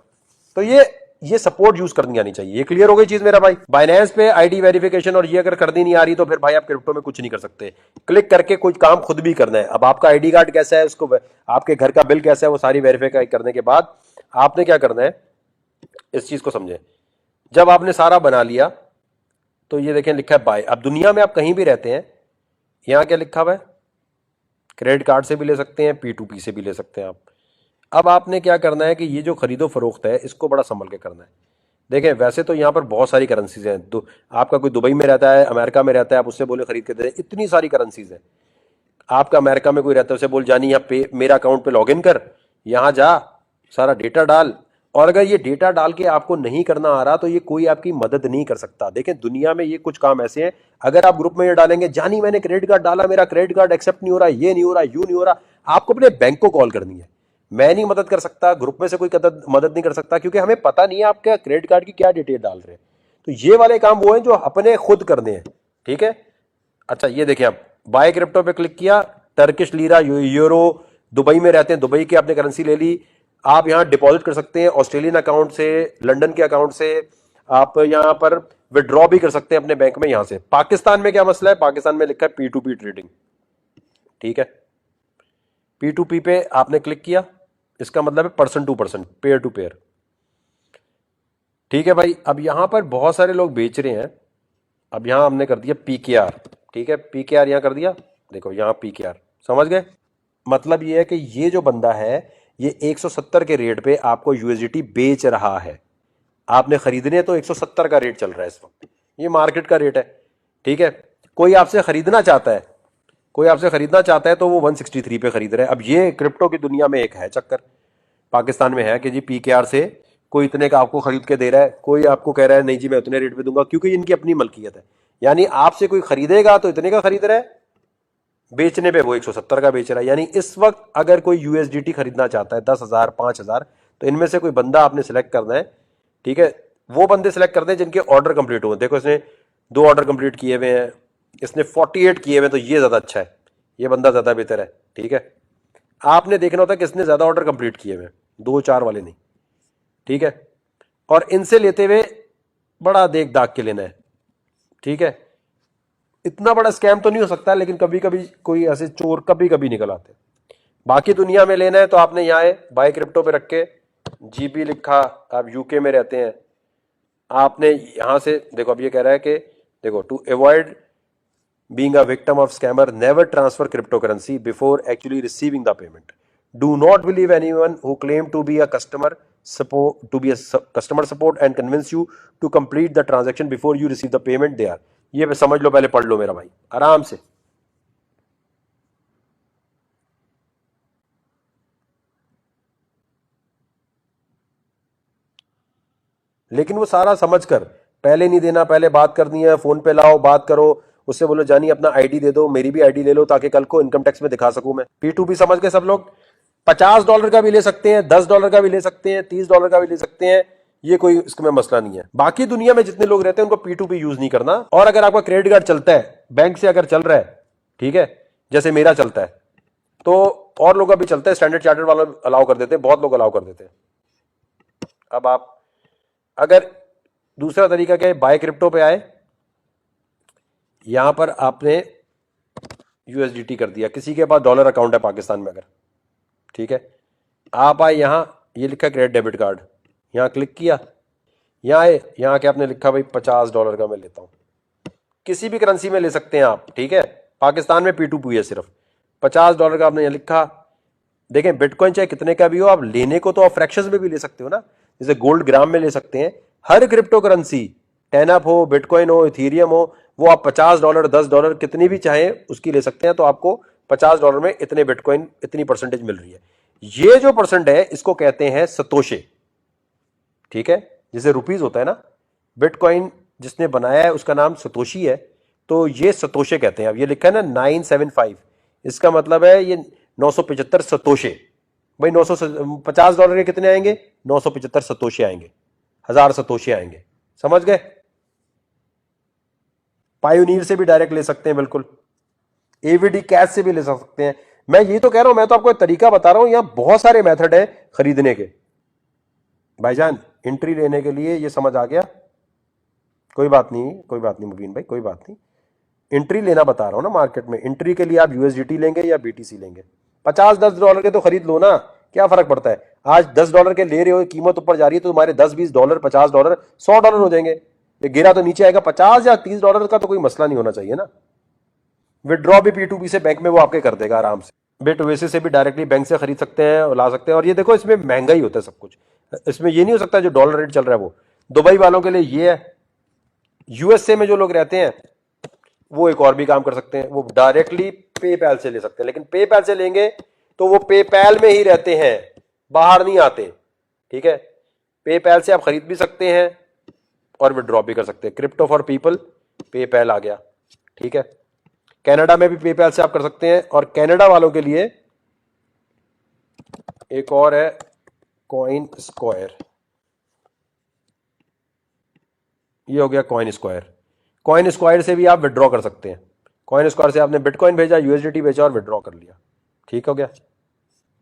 तो ये सपोर्ट यूज करनी आनी चाहिए। ये क्लियर हो गई चीज मेरा भाई। बाइनेंस पे आईडी वेरिफिकेशन और ये अगर करनी नहीं आ रही तो फिर भाई आप क्रिप्टो में कुछ नहीं कर सकते। क्लिक करके कुछ काम खुद भी करना है। अब आपका आईडी कार्ड कैसा है, उसको आपके घर का बिल कैसा है, वो सारी वेरीफाई करने के बाद आपने क्या करना है, इस चीज को समझे। जब आपने सारा बना लिया तो ये देखें लिखा है बाय। अब दुनिया में आप कहीं भी रहते हैं, यहां क्या लिखा हुआ है, क्रेडिट कार्ड से भी ले सकते हैं, P2P से भी ले सकते हैं आप। अब आपने क्या करना है कि ये जो खरीदो फरोख्त है इसको बड़ा संभल के करना है। देखें वैसे तो यहाँ पर बहुत सारी करेंसीज हैं, आपका कोई दुबई में रहता है, अमेरिका में रहता है, आप उससे बोले खरीद के दे, इतनी सारी करेंसीज हैं। आपका अमेरिका में कोई रहता है, उसे बोल जानी यहाँ पे मेरा अकाउंट पे लॉगिन कर, यहाँ जा, सारा डेटा डाल। और अगर ये डेटा डाल के आपको नहीं करना आ रहा तो ये कोई आपकी मदद नहीं कर सकता। देखें दुनिया में ये कुछ काम ऐसे हैं, अगर आप ग्रुप में ये डालेंगे जानी मैंने क्रेडिट कार्ड डाला, मेरा क्रेडिट कार्ड एक्सेप्ट नहीं हो रहा, ये नहीं हो रहा, यू नहीं हो रहा, आपको अपने बैंक को कॉल करनी है। मैं नहीं मदद कर सकता, ग्रुप में से कोई मदद नहीं कर सकता, क्योंकि हमें पता नहीं है आपके क्रेडिट कार्ड की क्या डिटेल डाल रहे हैं। तो ये वाले काम वो हैं जो अपने खुद करने हैं, ठीक है। अच्छा ये देखिए, आप बाय क्रिप्टो पे क्लिक किया, टर्किश लीरा, यूरो, दुबई में रहते हैं, दुबई की आपने करेंसी ले ली। आप यहां डिपॉजिट कर सकते हैं ऑस्ट्रेलियन अकाउंट से, लंदन के अकाउंट से, आप यहां पर विड्रॉ भी कर सकते हैं अपने बैंक में यहां से। पाकिस्तान में क्या मसला है, पाकिस्तान में लिखा है P2P ट्रेडिंग, ठीक है। P2P पे आपने क्लिक किया, इसका मतलब है person to person, pair to pair, ठीक है भाई। अब यहां पर बहुत सारे लोग बेच रहे हैं, अब यहां हमने कर दिया PKR, ठीक है, PKR यहां कर दिया, देखो यहां PKR, समझ गए। मतलब ये है कि ये जो बंदा है ये 170 के रेट पे आपको USDT बेच रहा है। आपने खरीदने तो 170 का रेट चल रहा है इस वक्त, ये मार्केट का रेट है, ठीक है। कोई आपसे खरीदना चाहता है, कोई आपसे खरीदना चाहता है तो वो 163 पे खरीद रहा है। अब ये क्रिप्टो की दुनिया में एक है चक्कर, पाकिस्तान में है कि जी PKR से कोई इतने का आपको खरीद के दे रहा है, कोई आपको कह रहा है नहीं जी मैं उतने रेट पे दूंगा, क्योंकि इनकी अपनी मलकियत है। यानी आपसे कोई खरीदेगा तो इतने का खरीद रहा है, बेचने पे वो 170 का बेच रहा है। यानी इस वक्त अगर कोई USDT खरीदना चाहता है 10,000 5,000, तो इनमें से कोई बंदा आपने सेलेक्ट करना है, ठीक है। वो बंदे सेलेक्ट करते हैं जिनके ऑर्डर कंप्लीट हुए। देखो इसने 2 ऑर्डर कंप्लीट किए हुए हैं, इसने 48 किए हुए, तो ये ज्यादा अच्छा है, ये बंदा ज्यादा बेहतर है, ठीक है। आपने देखना होता है कि इसने ज्यादा ऑर्डर कंप्लीट किए हुए, 2-4 वाले नहीं, ठीक है। और इनसे लेते हुए बड़ा देख दाग के लेना है, ठीक है। इतना बड़ा स्कैम तो नहीं हो सकता, लेकिन कभी कभी कोई ऐसे चोर कभी कभी निकल आते हैं। बाकी दुनिया में लेना है तो आपने यहाँ बाय क्रिप्टो पे रख के GB लिखा, आप UK में रहते हैं, आपने यहां से देखो, अब ये कह रहा है कि देखो to avoid being a victim of scammer, never transfer crypto currency before actually receiving the payment, do not believe anyone who claim to be a customer support and convince you to complete the transaction before you receive the payment they are. ये समझ लो, पहले पढ़ लो मेरा भाई आराम से। लेकिन वो सारा समझकर, पहले नहीं देना, पहले बात करनी है, फोन पे लाओ बात करो, उससे बोलो जानी अपना आईडी दे दो, मेरी भी आईडी ले लो ताकि कल को इनकम टैक्स में दिखा सकूं मैं। P2P समझ के सब लोग $50 का भी ले सकते हैं, $10 का भी ले सकते हैं, $30 का भी ले सकते हैं, ये कोई इसमें मसला नहीं है। बाकी दुनिया में जितने लोग रहते हैं उनको P2P यूज नहीं करना। और अगर आपका क्रेडिट कार्ड चलता है, बैंक से अगर चल रहा है, ठीक है, जैसे मेरा चलता है, तो और लोग अभी चलते हैं, स्टैंडर्ड चार्टर्ड वाला अलाउ कर देते हैं, बहुत लोग अलाउ कर देते हैं। अब आप अगर दूसरा तरीका क्या है, बाय क्रिप्टो पे आए, यहां पर आपने यूएसडीटी कर दिया, किसी के पास डॉलर अकाउंट है पाकिस्तान में अगर, ठीक है, आप आए यहां, ये लिखा क्रेडिट डेबिट कार्ड, यहां क्लिक किया, यहां आए, यहां के आपने लिखा भाई $50 का मैं लेता हूं, किसी भी करेंसी में ले सकते हैं आप, ठीक है, पाकिस्तान में P2P है सिर्फ, $50 का आपने यहां लिखा। देखें बिटकॉइन चाहे कितने का भी हो, आप लेने को तो आप फ्रैक्शंस में भी ले सकते हो ना, जैसे गोल्ड ग्राम में ले सकते हैं। हर क्रिप्टो करेंसी, टेनअप हो, बिटकॉइन हो, इथीरियम हो, वो आप $50, $10 कितनी भी चाहें उसकी ले सकते हैं, तो आपको $50 में इतने बिटकॉइन, इतनी परसेंटेज मिल रही है। ये जो परसेंट है इसको कहते हैं सतोशे, ठीक है, जैसे रुपीज होता है ना, बिटकॉइन जिसने बनाया है उसका नाम सतोशी है, तो ये सतोशे कहते हैं। अब ये लिखा है ना 975, इसका मतलब है ये 975 सतोशे। भाई $50 के कितने आएंगे, 975 सतोशे आएंगे, 1000 सतोशे आएंगे, समझ गए। पायोनीर से भी डायरेक्ट ले सकते हैं, बिल्कुल एवीडी कैश से भी ले सकते हैं। मैं ये तो कह रहा हूं, मैं तो आपको एक तरीका बता रहा हूं, यहां बहुत सारे मेथड है खरीदने के। भाईजान एंट्री लेने के लिए ये समझ आ गया, कोई बात नहीं, कोई बात नहीं मुबीन भाई, कोई बात नहीं, एंट्री लेना बता रहा हूं ना मार्केट में। एंट्री के लिए आप यूएसडीटी लेंगे या बीटीसी लेंगे, $50-10 के तो खरीद लो ना, क्या फर्क पड़ता है। आज $10 के ले रहे हो, कीमत ऊपर जा रही है तो तुम्हारे $10-20, $50, $100 हो जाएंगे। ये गिरा तो नीचे आएगा, $50 या $30 का तो कोई मसला नहीं होना चाहिए ना। विड्रॉ भी P2P से बैंक में वो आपके कर देगा आराम से। बिट ओएसिस से भी डायरेक्टली बैंक से खरीद सकते हैं और ला सकते हैं। और ये देखो इसमें महंगा ही होता है सब कुछ, इसमें ये नहीं हो सकता जो डॉलर रेट चल रहा है वो। दुबई वालों के लिए ये है, यूएसए में जो लोग रहते हैं वो एक और भी काम कर सकते हैं, वो डायरेक्टली पेपैल से ले सकते हैं, लेकिन पेपैल से लेंगे तो वो पेपैल में ही रहते हैं, बाहर नहीं आते, ठीक है। पेपैल से आप खरीद भी सकते हैं और विड्रॉ भी कर सकते हैं। क्रिप्टो फॉर पीपल, पेपैल आ गया, ठीक है। कनाडा में भी पेपैल से आप कर सकते हैं, और कनाडा वालों के लिए एक और है कॉइन स्क्वायर, ये हो गया कॉइन स्क्वायर। कॉइन स्क्वायर से भी आप विड्रॉ कर सकते हैं। कॉइन स्क्वायर से आपने बिटकॉइन भेजा, यूएसडीटी भेजा और विड्रॉ कर लिया, ठीक हो गया।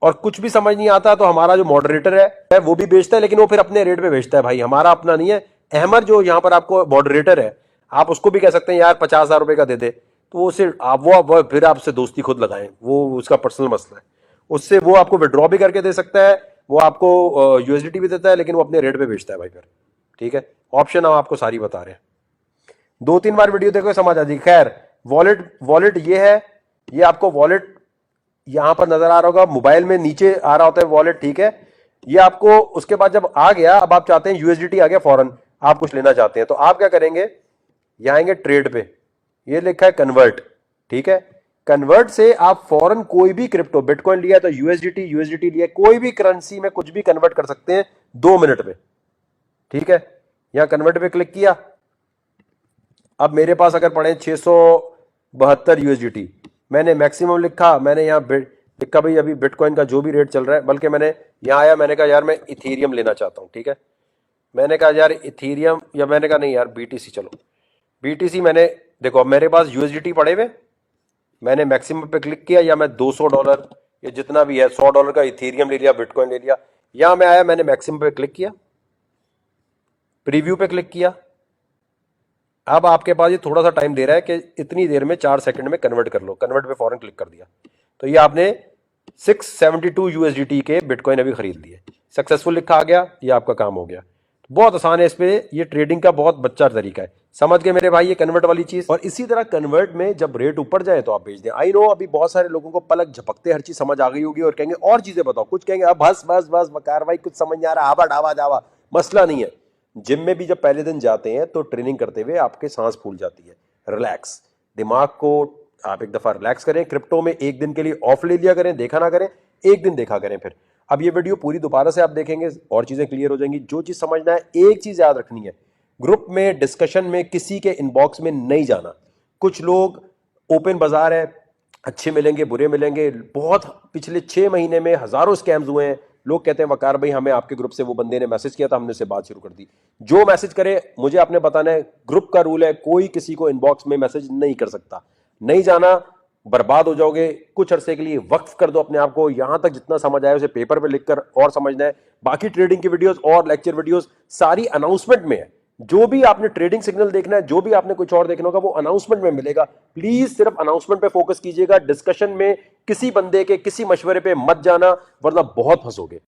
और कुछ भी समझ नहीं आता तो हमारा जो मॉडरेटर है वो भी बेचता है, लेकिन वो फिर अपने रेट पे बेचता है भाई, हमारा अपना नहीं है। अहमद जो यहां पर आपको मॉडरेटर है, आप उसको भी कह सकते हैं यार 50,000 रुपए का दे दे, तो वो सिर्फ आप वो फिर आपसे दोस्ती खुद लगाएं, वो उसका पर्सनल मसला है। उससे वो आपको विड्रॉ भी करके दे सकता है, वो आपको यूएसडीटी भी देता है, लेकिन वो अपने रेट पे बेचता है भाई फिर, ठीक है। ऑप्शन हम आपको सारी बता रहे हैं, 2-3 बार वीडियो देखो समझ आ जाएगी। खैर वॉलेट ये है, ये आपको वॉलेट यहां पर नजर आ रहा होगा, मोबाइल में नीचे आ रहा होता है वॉलेट, ठीक है। ये आपको उसके बाद जब आ गया, अब आप चाहते हैं यूएसडीटी आ गया फौरन, आप कुछ लेना चाहते हैं, तो आप क्या करेंगे, यहां आएंगे ट्रेड पे, ये लिखा है कन्वर्ट, ठीक है। कन्वर्ट से आप फौरन कोई भी क्रिप्टो, बिटकॉइन लिया तो यूएसडीटी लिया, कोई भी करेंसी में कुछ भी कन्वर्ट कर सकते हैं 2 मिनट में, ठीक है। यहां कन्वर्ट पे क्लिक किया, अब मेरे पास अगर पड़े 672 यूएसडीटी, मैंने मैक्सिमम लिखा, मैंने यहां लिखा भाई अभी बिटकॉइन का जो भी रेट चल रहा है, बल्कि मैंने यहां आया, मैंने कहा यार मैं इथेरियम लेना चाहता हूं, ठीक है। मैंने कहा यार इथेरियम, या मैंने कहा नहीं यार बीटीसी, चलो बीटीसी। मैंने देखो अब मेरे पास यूएसडीटी पड़े हुए, मैंने मैक्सिमम पे क्लिक किया, या मैं $200 या जितना भी है $100 का इथेरियम ले लिया, बिटकॉइन ले लिया। यहां मैं आया, मैंने मैक्सिमम पे क्लिक किया, प्रीव्यू पे क्लिक किया। अब आपके पास ये थोड़ा सा टाइम दे रहा है कि इतनी देर में 4 सेकंड में कन्वर्ट कर लो, कन्वर्ट पे फौरन क्लिक कर दिया, तो ये आपने 672 यूएसडीटी के बिटकॉइन अभी खरीद लिए, सक्सेसफुल लिखा आ गया, ये आपका काम हो गया। बहुत आसान है, इस पे ये ट्रेडिंग का बहुत बच्चा तरीका है, समझ गए मेरे भाई ये कन्वर्ट वाली चीज। और इसी तरह कन्वर्ट में जब रेट ऊपर जाए तो आप बेच दें। आई नो अभी बहुत सारे लोगों को पलक झपकते हर चीज समझ आ गई होगी और कहेंगे और चीजें बताओ, कुछ कहेंगे अब बस बस बस वकार भाई कुछ समझ नहीं आ रहा, आवा डावा जावा, मसला नहीं है। जिम में भी जब पहले दिन जाते हैं तो ट्रेनिंग करते हुए आपके सांस फूल जाती है, रिलैक्स, दिमाग को आप एक दफा रिलैक्स करें। क्रिप्टो में एक दिन के लिए ऑफ ले लिया करें, देखा ना करें, एक दिन देखा करें फिर। अब ये वीडियो पूरी दोबारा से आप देखेंगे और चीजें क्लियर हो जाएंगी। जो चीज समझना है, एक चीज याद रखनी है, ग्रुप में डिस्कशन में किसी के इनबॉक्स में नहीं जाना। कुछ लोग, ओपन बाजार है, अच्छे मिलेंगे बुरे मिलेंगे, बहुत पिछले 6 महीने में हजारों स्कैम्स हुए हैं। लोग कहते हैं वकार भाई हमें आपके ग्रुप से वो बंदे ने मैसेज किया था, हमने उससे बात शुरू कर दी। जो मैसेज करे मुझे आपने बताना है, ग्रुप का रूल है, कोई किसी को इनबॉक्स में मैसेज नहीं कर सकता। नहीं जाना, बर्बाद हो जाओगे। कुछ अरसे के लिए वक्फ कर दो अपने आप को, यहां तक जितना समझ आया उसे पेपर पे लिखकर और समझना है। बाकी ट्रेडिंग की वीडियोस और लेक्चर वीडियोस सारी अनाउंसमेंट में है। जो भी आपने ट्रेडिंग सिग्नल देखना है, जो भी आपने कुछ और देखना होगा, वो अनाउंसमेंट में मिलेगा। प्लीज सिर्फ अनाउंसमेंट पे फोकस कीजिएगा। डिस्कशन में किसी बंदे के किसी मशवरे पे मत जाना, वरना बहुत फंसोगे।